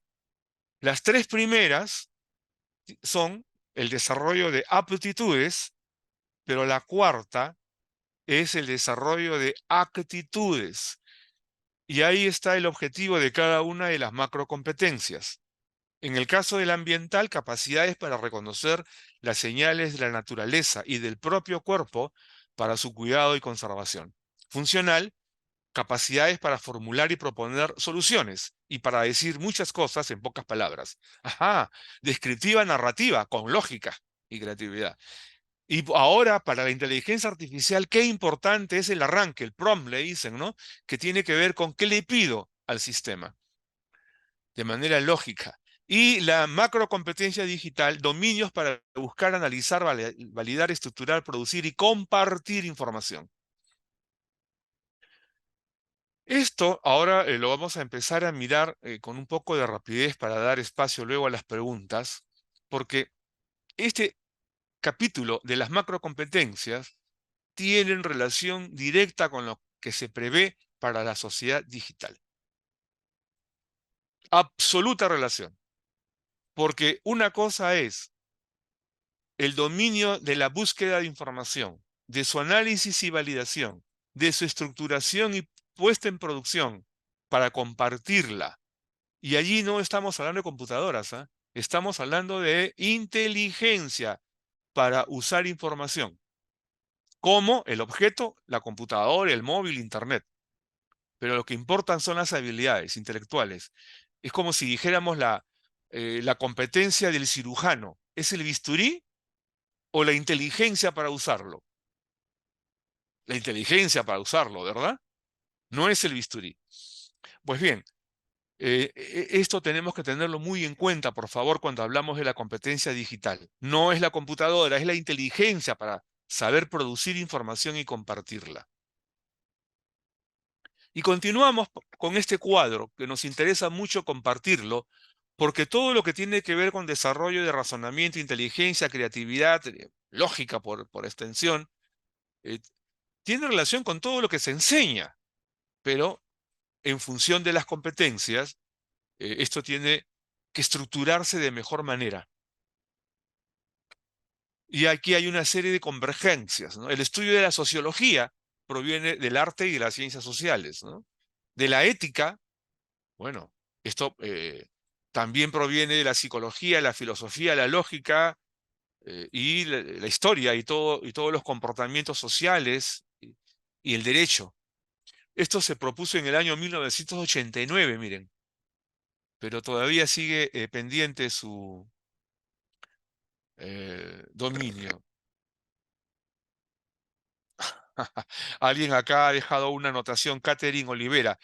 Speaker 1: Las tres primeras son el desarrollo de aptitudes, pero la cuarta es el desarrollo de actitudes. Y ahí está el objetivo de cada una de las macrocompetencias. En el caso del ambiental, capacidades para reconocer las señales de la naturaleza y del propio cuerpo para su cuidado y conservación. Funcional, capacidades para formular y proponer soluciones y para decir muchas cosas en pocas palabras. Ajá, descriptiva narrativa con lógica y creatividad. Y ahora, para la inteligencia artificial, qué importante es el arranque, el prompt, le dicen, ¿no? Que tiene que ver con qué le pido al sistema, de manera lógica. Y la macrocompetencia digital, dominios para buscar, analizar, validar, estructurar, producir y compartir información. Esto ahora lo vamos a empezar a mirar con un poco de rapidez para dar espacio luego a las preguntas, porque este capítulo de las macrocompetencias tienen relación directa con lo que se prevé para la sociedad digital. Absoluta relación. Porque una cosa es el dominio de la búsqueda de información, de su análisis y validación, de su estructuración y puesta en producción para compartirla. Y allí no estamos hablando de computadoras, ¿eh? Estamos hablando de inteligencia para usar información, como el objeto, la computadora, el móvil, Internet. Pero lo que importan son las habilidades intelectuales. Es como si dijéramos la competencia del cirujano. ¿Es el bisturí? o la inteligencia para usarlo? La inteligencia para usarlo, ¿verdad? No es el bisturí. Pues bien, esto tenemos que tenerlo muy en cuenta, por favor, cuando hablamos de la competencia digital. No es la computadora, es la inteligencia para saber producir información y compartirla. Y continuamos con este cuadro, que nos interesa mucho compartirlo, porque todo lo que tiene que ver con desarrollo de razonamiento, inteligencia, creatividad, lógica por extensión, eh, tiene relación con todo lo que se enseña, pero en función de las competencias, esto tiene que estructurarse de mejor manera. Y aquí hay una serie de convergencias, ¿no? El estudio de la sociología proviene del arte y de las ciencias sociales, ¿no? De la ética, bueno, esto también proviene de la psicología, la filosofía, la lógica y la historia y todos los comportamientos sociales y el derecho. Esto se propuso en el año 1989, miren, pero todavía sigue pendiente su dominio. Alguien acá ha dejado una anotación, Catherine Olivera.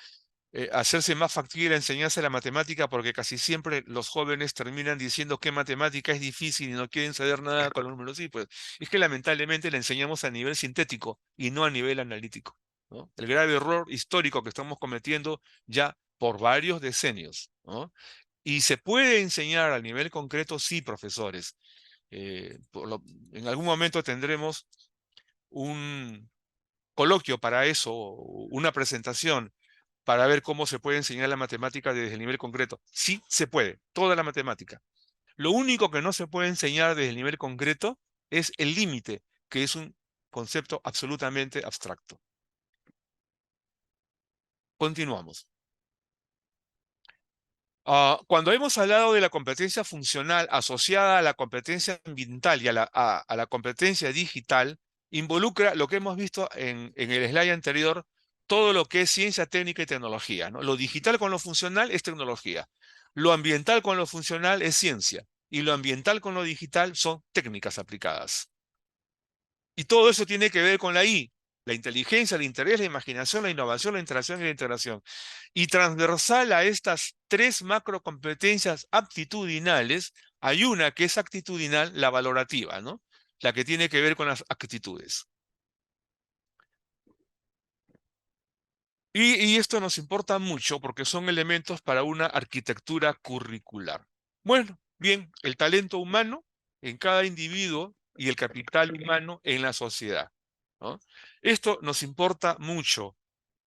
Speaker 1: Hacerse más factible la enseñanza de la matemática porque casi siempre los jóvenes terminan diciendo que matemática es difícil y no quieren saber nada con los números. Sí, pues es que lamentablemente la enseñamos a nivel sintético y no a nivel analítico, ¿no? El grave error histórico que estamos cometiendo ya por varios decenios, ¿no? Y se puede enseñar a nivel concreto, sí, profesores. En algún momento tendremos un coloquio para eso, una presentación para ver cómo se puede enseñar la matemática desde el nivel concreto. Sí se puede, toda la matemática. Lo único que no se puede enseñar desde el nivel concreto es el límite, que es un concepto absolutamente abstracto. Continuamos. Cuando hemos hablado de la competencia funcional asociada a la competencia ambiental y a la competencia digital, involucra lo que hemos visto en el slide anterior, todo lo que es ciencia, técnica y tecnología, ¿no? Lo digital con lo funcional es tecnología. Lo ambiental con lo funcional es ciencia. Y lo ambiental con lo digital son técnicas aplicadas. Y todo eso tiene que ver con la I, la inteligencia, el interés, la imaginación, la innovación, la interacción y la integración. Y transversal a estas tres macrocompetencias aptitudinales, hay una que es actitudinal, la valorativa, ¿no? La que tiene que ver con las actitudes. Y esto nos importa mucho porque son elementos para una arquitectura curricular. Bueno, bien, el talento humano en cada individuo y el capital humano en la sociedad, ¿no? Esto nos importa mucho.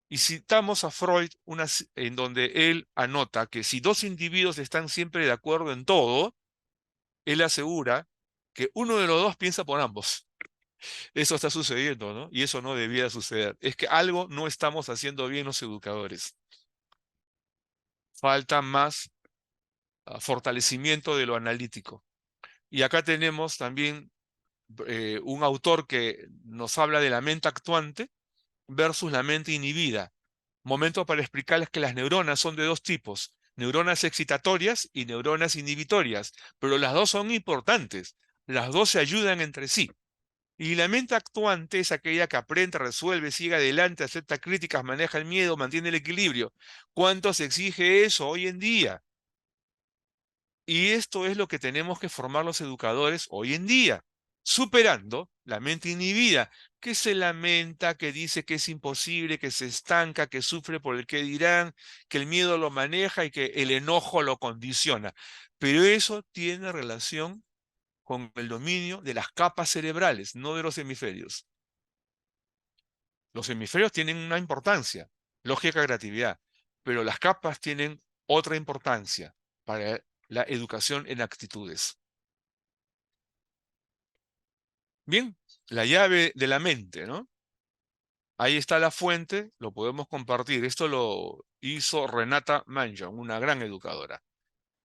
Speaker 1: Y citamos a Freud en donde él anota que si dos individuos están siempre de acuerdo en todo, él asegura que uno de los dos piensa por ambos. Eso está sucediendo, ¿no? Y eso no debía suceder. Es que algo no estamos haciendo bien los educadores. Falta más fortalecimiento de lo analítico. Y acá tenemos también un autor que nos habla de la mente actuante versus la mente inhibida. Momento para explicarles que las neuronas son de dos tipos, neuronas excitatorias y neuronas inhibitorias, pero las dos son importantes, las dos se ayudan entre sí. Y la mente actuante es aquella que aprende, resuelve, sigue adelante, acepta críticas, maneja el miedo, mantiene el equilibrio. ¿Cuánto se exige eso hoy en día? Y esto es lo que tenemos que formar los educadores hoy en día, superando la mente inhibida, que se lamenta, que dice que es imposible, que se estanca, que sufre por el que dirán, que el miedo lo maneja y que el enojo lo condiciona. Pero eso tiene relación con el dominio de las capas cerebrales, no de los hemisferios. Los hemisferios tienen una importancia, lógica, creatividad, pero las capas tienen otra importancia para la educación en actitudes. Bien, la llave de la mente, ¿no? Ahí está la fuente, lo podemos compartir. Esto lo hizo Renata Manjon, una gran educadora.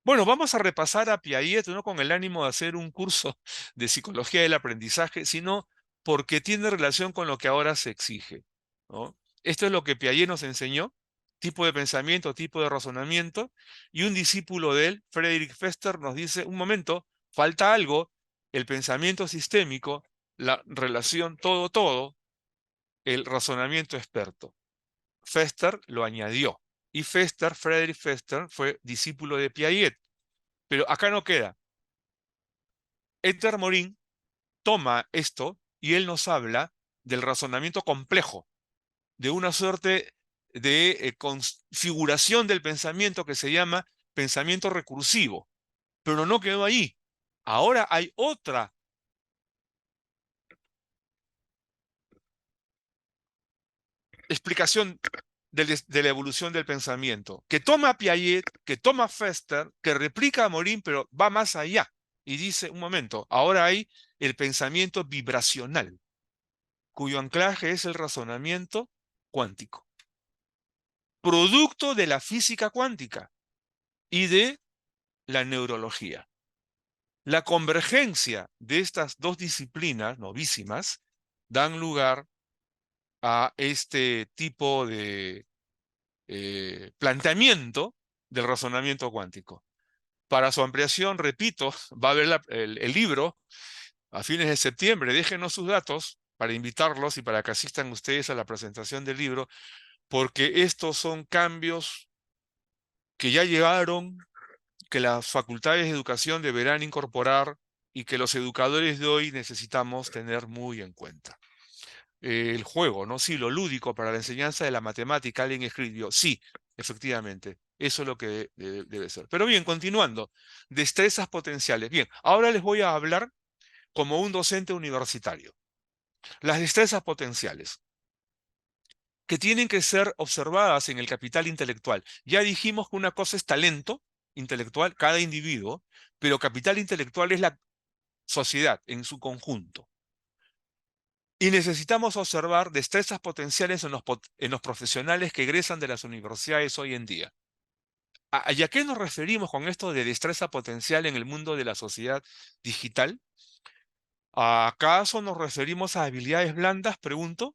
Speaker 1: Bueno, vamos a repasar a Piaget, no con el ánimo de hacer un curso de psicología del aprendizaje, sino porque tiene relación con lo que ahora se exige, ¿no? Esto es lo que Piaget nos enseñó, tipo de pensamiento, tipo de razonamiento, y un discípulo de él, Frederick Fester, nos dice, un momento, falta algo, el pensamiento sistémico, la relación todo, el razonamiento experto. Fester lo añadió. Y Friedrich Fester, fue discípulo de Piaget. Pero acá no queda. Edgar Morin toma esto y él nos habla del razonamiento complejo, de una suerte de configuración del pensamiento que se llama pensamiento recursivo. Pero no quedó ahí. Ahora hay otra explicación de la evolución del pensamiento, que toma a Piaget, que toma a Fester, que replica a Morin, pero va más allá. Y dice, un momento, ahora hay el pensamiento vibracional, cuyo anclaje es el razonamiento cuántico, producto de la física cuántica y de la neurología. La convergencia de estas dos disciplinas novísimas dan lugar a este tipo de planteamiento del razonamiento cuántico. Para su ampliación, repito, va a haber el libro a fines de septiembre. Déjenos sus datos para invitarlos y para que asistan ustedes a la presentación del libro, porque estos son cambios que ya llegaron, que las facultades de educación deberán incorporar y que los educadores de hoy necesitamos tener muy en cuenta. El juego, ¿no? Sí, lo lúdico para la enseñanza de la matemática, alguien escribió, sí, efectivamente, eso es lo que debe ser. Pero bien, continuando, destrezas potenciales. Bien, ahora les voy a hablar como un docente universitario. Las destrezas potenciales, que tienen que ser observadas en el capital intelectual. Ya dijimos que una cosa es talento intelectual, cada individuo, pero capital intelectual es la sociedad en su conjunto. Y necesitamos observar destrezas potenciales en los profesionales que egresan de las universidades hoy en día. ¿Y a qué nos referimos con esto de destreza potencial en el mundo de la sociedad digital? ¿Acaso nos referimos a habilidades blandas? Pregunto.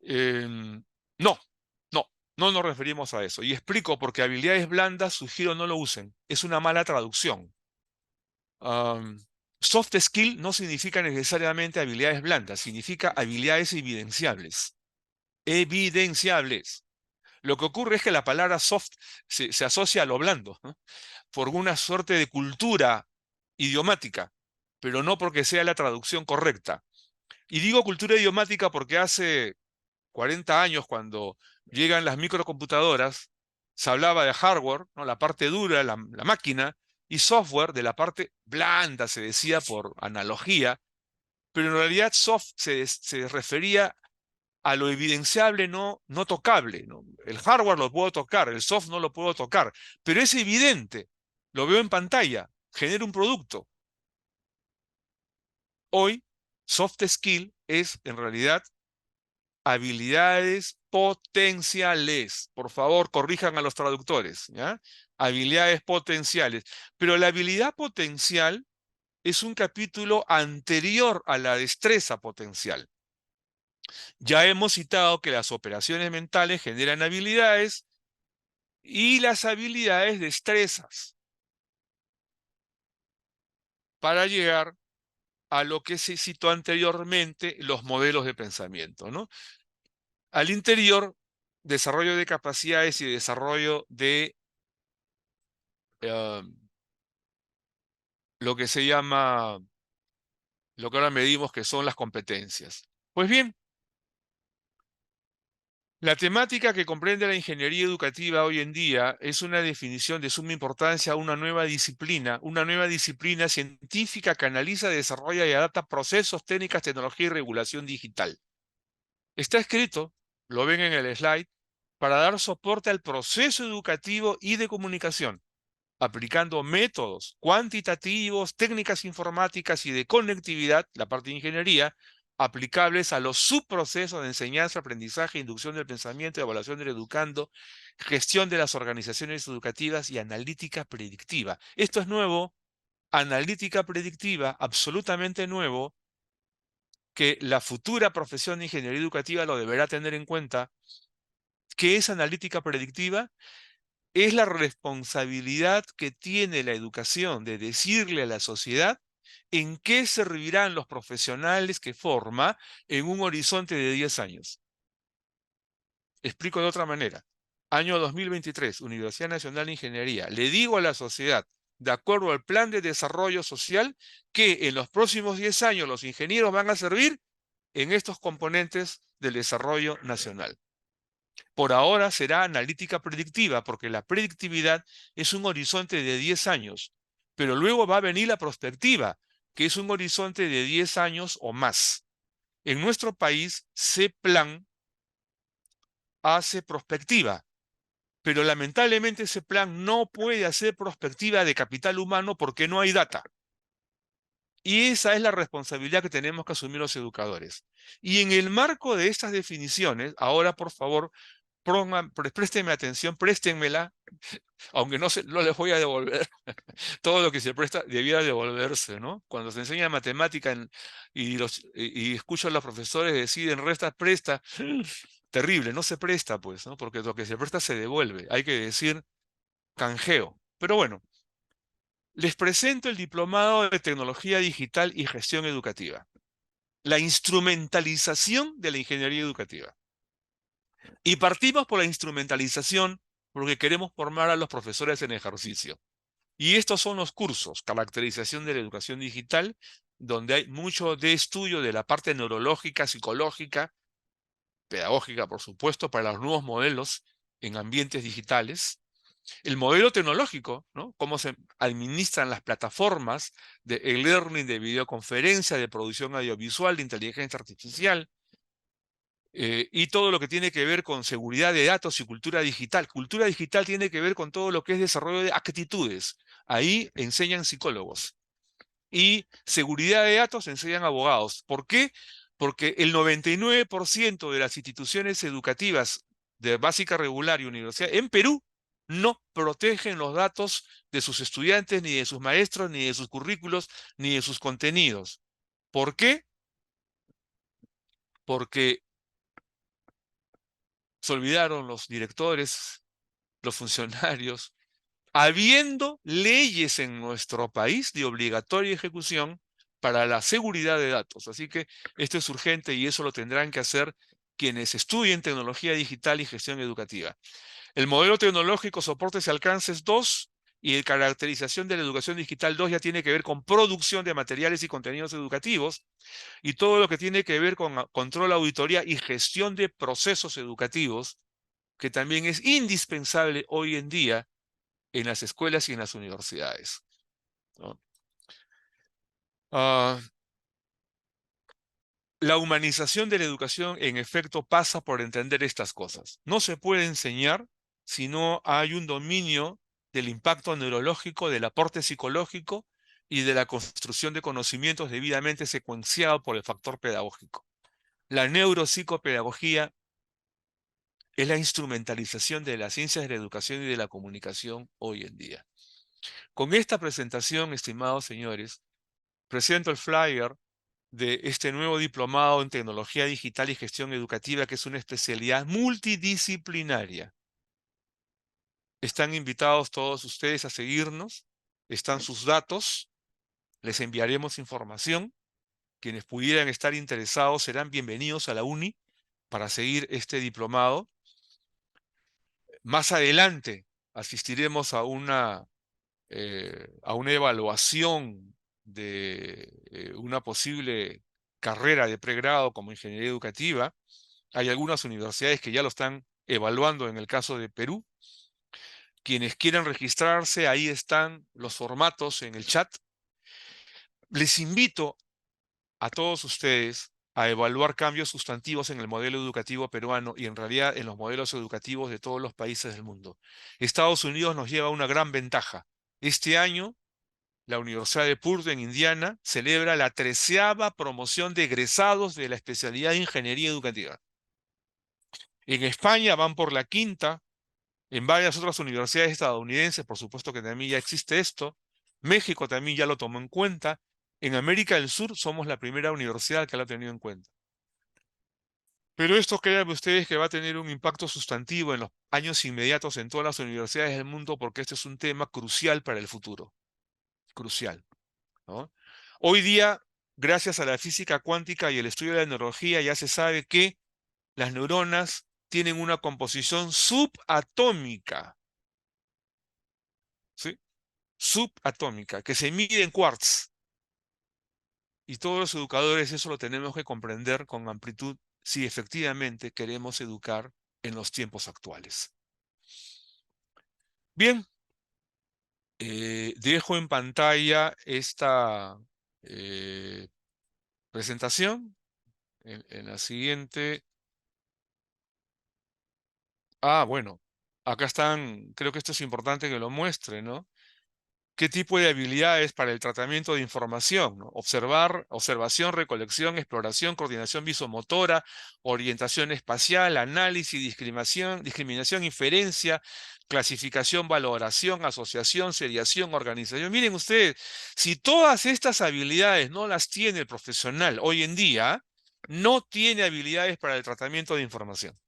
Speaker 1: No, no, no nos referimos a eso. Y explico porque habilidades blandas, sugiero no lo usen. Es una mala traducción. Am, Soft skill no significa necesariamente habilidades blandas, significa habilidades evidenciables. Evidenciables. Lo que ocurre es que la palabra soft se asocia a lo blando, ¿no? Por una suerte de cultura idiomática, pero no porque sea la traducción correcta. Y digo cultura idiomática porque hace 40 años, cuando llegan las microcomputadoras, se hablaba de hardware, ¿no? La parte dura, la máquina, y software de la parte blanda, se decía por analogía, pero en realidad soft se refería a lo evidenciable, no tocable, ¿no? El hardware lo puedo tocar, el soft no lo puedo tocar, pero es evidente, lo veo en pantalla, genera un producto. Hoy, soft skill es en realidad habilidades potenciales. Por favor, corrijan a los traductores, ¿ya? Habilidades potenciales. Pero la habilidad potencial es un capítulo anterior a la destreza potencial. Ya hemos citado que las operaciones mentales generan habilidades y las habilidades destrezas para llegar a lo que se citó anteriormente, los modelos de pensamiento, ¿no? Al interior, desarrollo de capacidades y desarrollo de eh, lo que se llama, lo que ahora medimos que son las competencias. Pues bien, la temática que comprende la ingeniería educativa hoy en día es una definición de suma importancia a una nueva disciplina científica que analiza, desarrolla y adapta procesos, técnicas, tecnología y regulación digital. Está escrito, lo ven en el slide, para dar soporte al proceso educativo y de comunicación, aplicando métodos cuantitativos, técnicas informáticas y de conectividad, la parte de ingeniería, aplicables a los subprocesos de enseñanza, aprendizaje, inducción del pensamiento, evaluación del educando, gestión de las organizaciones educativas y analítica predictiva. Esto es nuevo, analítica predictiva, absolutamente nuevo, que la futura profesión de ingeniería educativa lo deberá tener en cuenta. ¿Qué es analítica predictiva? es la responsabilidad que tiene la educación de decirle a la sociedad en qué servirán los profesionales que forma en un horizonte de 10 años. Explico de otra manera. Año 2023, Universidad Nacional de Ingeniería. Le digo a la sociedad, de acuerdo al plan de desarrollo social, que en los próximos 10 años los ingenieros van a servir en estos componentes del desarrollo nacional. Por ahora será analítica predictiva, porque la predictividad es un horizonte de 10 años, pero luego va a venir la prospectiva, que es un horizonte de 10 años o más. En nuestro país, CEPLAN hace prospectiva, pero lamentablemente ese plan no puede hacer prospectiva de capital humano porque no hay data. Y esa es la responsabilidad que tenemos que asumir los educadores. Y en el marco de estas definiciones, ahora por favor, préstenme atención, préstenmela, aunque no les voy a devolver todo lo que se presta, debiera devolverse, ¿no? Cuando se enseña matemática y escucho a los profesores decir en resta, presta, terrible, no se presta, pues, ¿no? Porque lo que se presta se devuelve. Hay que decir canjeo. Pero bueno, les presento el Diplomado de Tecnología Digital y Gestión Educativa. La instrumentalización de la ingeniería educativa. Y partimos por la instrumentalización porque queremos formar a los profesores en ejercicio. Y estos son los cursos, caracterización de la educación digital, donde hay mucho de estudio de la parte neurológica, psicológica, pedagógica, por supuesto, para los nuevos modelos en ambientes digitales. El modelo tecnológico, ¿no? Cómo se administran las plataformas de e-learning, de videoconferencia, de producción audiovisual, de inteligencia artificial, y todo lo que tiene que ver con seguridad de datos y cultura digital. Cultura digital tiene que ver con todo lo que es desarrollo de actitudes. Ahí enseñan psicólogos. Y seguridad de datos enseñan abogados. ¿Por qué? Porque el 99% de las instituciones educativas de básica regular y universidad en Perú no protegen los datos de sus estudiantes, ni de sus maestros, ni de sus currículos, ni de sus contenidos. ¿Por qué? Porque se olvidaron los directores, los funcionarios, habiendo leyes en nuestro país de obligatoria ejecución para la seguridad de datos. Así que esto es urgente y eso lo tendrán que hacer quienes estudien tecnología digital y gestión educativa. El modelo tecnológico soportes y alcances 2 y el caracterización de la educación digital 2 ya tiene que ver con producción de materiales y contenidos educativos y todo lo que tiene que ver con control, auditoría y gestión de procesos educativos, que también es indispensable hoy en día en las escuelas y en las universidades, ¿no? Ah, la humanización de la educación, en efecto, pasa por entender estas cosas. No se puede enseñar si no hay un dominio del impacto neurológico, del aporte psicológico y de la construcción de conocimientos debidamente secuenciado por el factor pedagógico. La neuropsicopedagogía es la instrumentalización de las ciencias de la educación y de la comunicación hoy en día. Con esta presentación, estimados señores, presento el flyer de este nuevo diplomado en tecnología digital y gestión educativa, que es una especialidad multidisciplinaria. Están invitados todos ustedes a seguirnos, están sus datos, les enviaremos información. Quienes pudieran estar interesados serán bienvenidos a la UNI para seguir este diplomado. Más adelante asistiremos a una evaluación de una posible carrera de pregrado como ingeniería educativa. Hay algunas universidades que ya lo están evaluando en el caso de Perú. Quienes quieran registrarse, ahí están los formatos en el chat. Les invito a todos ustedes a evaluar cambios sustantivos en el modelo educativo peruano y en realidad en los modelos educativos de todos los países del mundo. Estados Unidos nos lleva una gran ventaja. Este año la Universidad de Purdue en Indiana celebra la 13ª promoción de egresados de la especialidad de Ingeniería Educativa. En España van por la 5ª, en varias otras universidades estadounidenses, por supuesto que también ya existe esto. México también ya lo tomó en cuenta. En América del Sur somos la primera universidad que lo ha tenido en cuenta. Pero esto créanme ustedes que va a tener un impacto sustantivo en los años inmediatos en todas las universidades del mundo porque este es un tema crucial para el futuro, crucial, ¿no? Hoy día, gracias a la física cuántica y el estudio de la neurología, ya se sabe que las neuronas tienen una composición subatómica, ¿sí? Subatómica, que se mide en quarks. Y todos los educadores eso lo tenemos que comprender con amplitud si efectivamente queremos educar en los tiempos actuales. Bien, dejo en pantalla esta eh, presentación. En la siguiente. Bueno, acá están, creo que esto es importante que lo muestre, ¿no? ¿Qué tipo de habilidades para el tratamiento de información, ¿no? Observar, observación, recolección, exploración, coordinación visomotora, orientación espacial, análisis, discriminación, inferencia, clasificación, valoración, asociación, seriación, organización. Miren ustedes, si todas estas habilidades no las tiene el profesional hoy en día, no tiene habilidades para el tratamiento de información.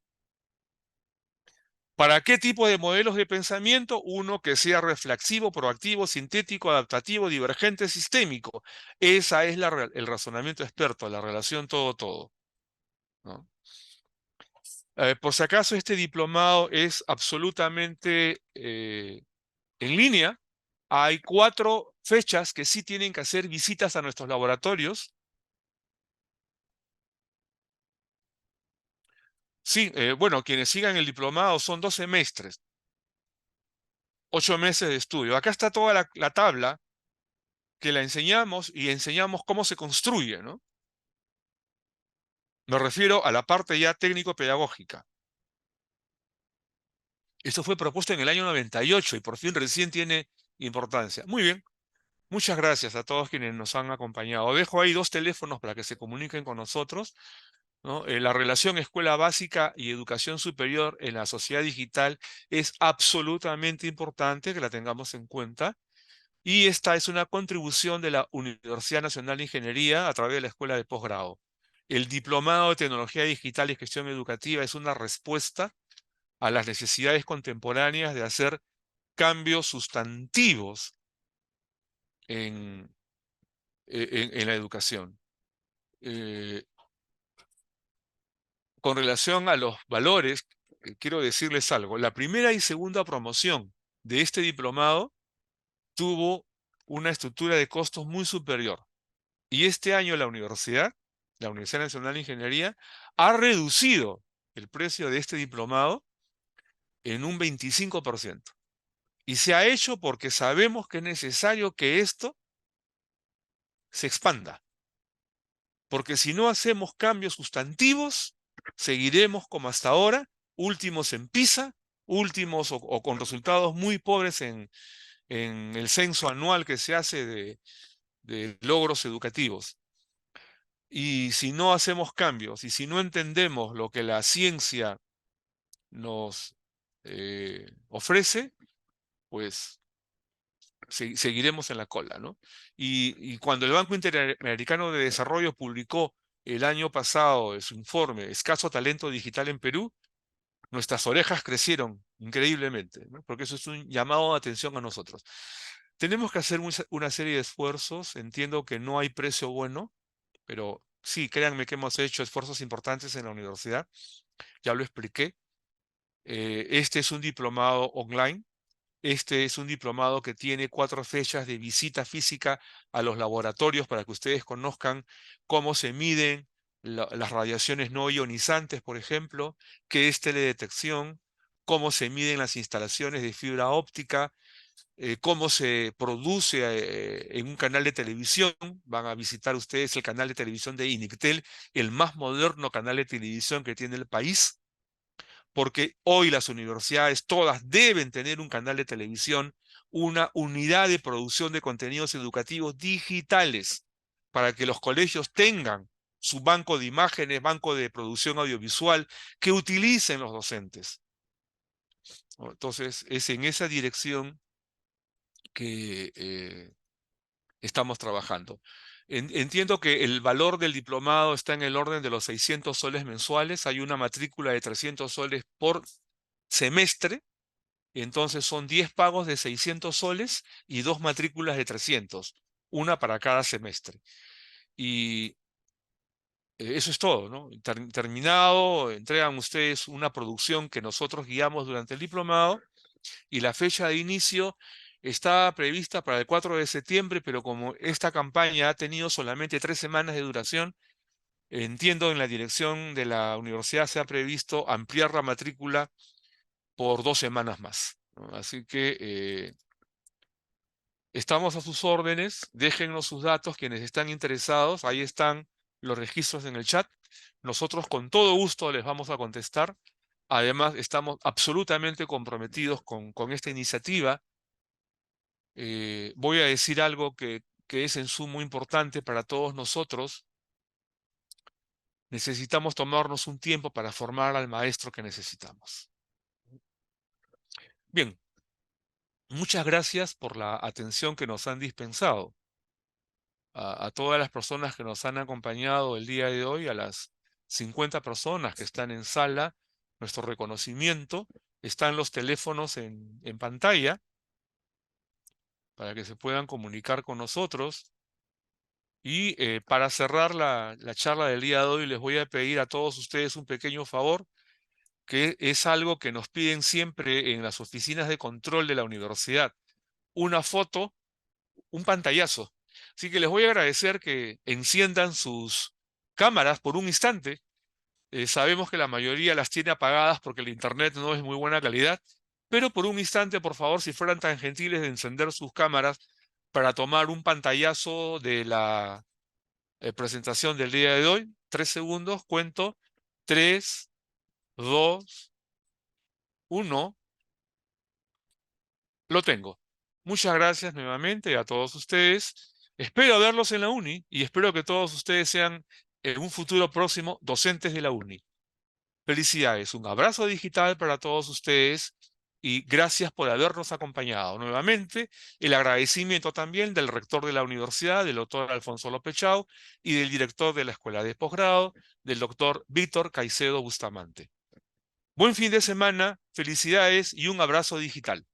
Speaker 1: ¿Para qué tipo de modelos de pensamiento? Uno que sea reflexivo, proactivo, sintético, adaptativo, divergente, sistémico. Esa es el razonamiento experto, la relación todo-todo, ¿no? Por si acaso, este diplomado es absolutamente en línea. Hay 4 fechas que sí tienen que hacer visitas a nuestros laboratorios. Sí, bueno, quienes sigan el diplomado son 2 semestres, 8 meses de estudio. Acá está toda la tabla que la enseñamos y enseñamos cómo se construye, ¿no? Me refiero a la parte ya técnico-pedagógica. Esto fue propuesto en el año 98 y por fin recién tiene importancia. Muy bien, muchas gracias a todos quienes nos han acompañado. Dejo ahí 2 teléfonos para que se comuniquen con nosotros, ¿no? La relación escuela básica y educación superior en la sociedad digital es absolutamente importante que la tengamos en cuenta. Y esta es una contribución de la Universidad Nacional de Ingeniería a través de la Escuela de Posgrado. El Diplomado de Tecnología Digital y Gestión Educativa es una respuesta a las necesidades contemporáneas de hacer cambios sustantivos en, en la educación. Eh, con relación a los valores, quiero decirles algo. La primera y segunda promoción de este diplomado tuvo una estructura de costos muy superior. Y este año la Universidad Nacional de Ingeniería, ha reducido el precio de este diplomado en un 25%. Y se ha hecho porque sabemos que es necesario que esto se expanda. Porque si no hacemos cambios sustantivos, seguiremos como hasta ahora, últimos en PISA, últimos o con resultados muy pobres en el censo anual que se hace de logros educativos. Y si no hacemos cambios y si no entendemos lo que la ciencia nos ofrece, pues seguiremos en la cola, ¿no? Y cuando el Banco Interamericano de Desarrollo publicó el año pasado su informe Escaso Talento Digital en Perú, nuestras orejas crecieron increíblemente, ¿no? Porque eso es un llamado de atención a nosotros. Tenemos que hacer una serie de esfuerzos. Entiendo que no hay precio bueno, pero sí, créanme que hemos hecho esfuerzos importantes en la universidad, ya lo expliqué. Este es un diplomado online, este es un diplomado que tiene 4 fechas de visita física a los laboratorios para que ustedes conozcan cómo se miden las radiaciones no ionizantes, por ejemplo, qué es teledetección, cómo se miden las instalaciones de fibra óptica, cómo se produce en un canal de televisión. Van a visitar ustedes el canal de televisión de Inictel, el más moderno canal de televisión que tiene el país, porque hoy las universidades todas deben tener un canal de televisión, una unidad de producción de contenidos educativos digitales, para que los colegios tengan su banco de imágenes, banco de producción audiovisual que utilicen los docentes, ¿no? Entonces, es en esa dirección que estamos trabajando. Entiendo que el valor del diplomado está en el orden de los 600 soles mensuales. Hay una matrícula de 300 soles por semestre. Entonces son 10 pagos de 600 soles y 2 matrículas de 300, una para cada semestre. Y eso es todo, ¿no? Terminado, entregan ustedes una producción que nosotros guiamos durante el diplomado y la fecha de inicio está prevista para el 4 de septiembre, pero como esta campaña ha tenido solamente 3 semanas de duración, entiendo en la dirección de la universidad se ha previsto ampliar la matrícula por 2 semanas más, ¿no? Así que estamos a sus órdenes, déjennos sus datos quienes están interesados, ahí están los registros en el chat. Nosotros con todo gusto les vamos a contestar. Además, estamos absolutamente comprometidos con esta iniciativa. Voy a decir algo que es en sumo importante para todos nosotros. Necesitamos tomarnos un tiempo para formar al maestro que necesitamos. Bien, muchas gracias por la atención que nos han dispensado. A todas las personas que nos han acompañado el día de hoy, a las 50 personas que están en sala, nuestro reconocimiento. Están los teléfonos en pantalla para que se puedan comunicar con nosotros. Y para cerrar la charla del día de hoy, les voy a pedir a todos ustedes un pequeño favor, que es algo que nos piden siempre en las oficinas de control de la universidad. Una foto, un pantallazo. Así que les voy a agradecer que enciendan sus cámaras por un instante. Sabemos que la mayoría las tiene apagadas porque el internet no es muy buena calidad, pero por un instante, por favor, si fueran tan gentiles de encender sus cámaras para tomar un pantallazo de la presentación del día de hoy. 3 segundos, cuento. 3, 2, 1. Lo tengo. Muchas gracias nuevamente a todos ustedes. Espero verlos en la uni y espero que todos ustedes sean en un futuro próximo docentes de la uni. Felicidades, un abrazo digital para todos ustedes y gracias por habernos acompañado. Nuevamente, el agradecimiento también del rector de la universidad, del doctor Alfonso López Chau, y del director de la escuela de posgrado, del doctor Víctor Caicedo Bustamante. Buen fin de semana, felicidades y un abrazo digital.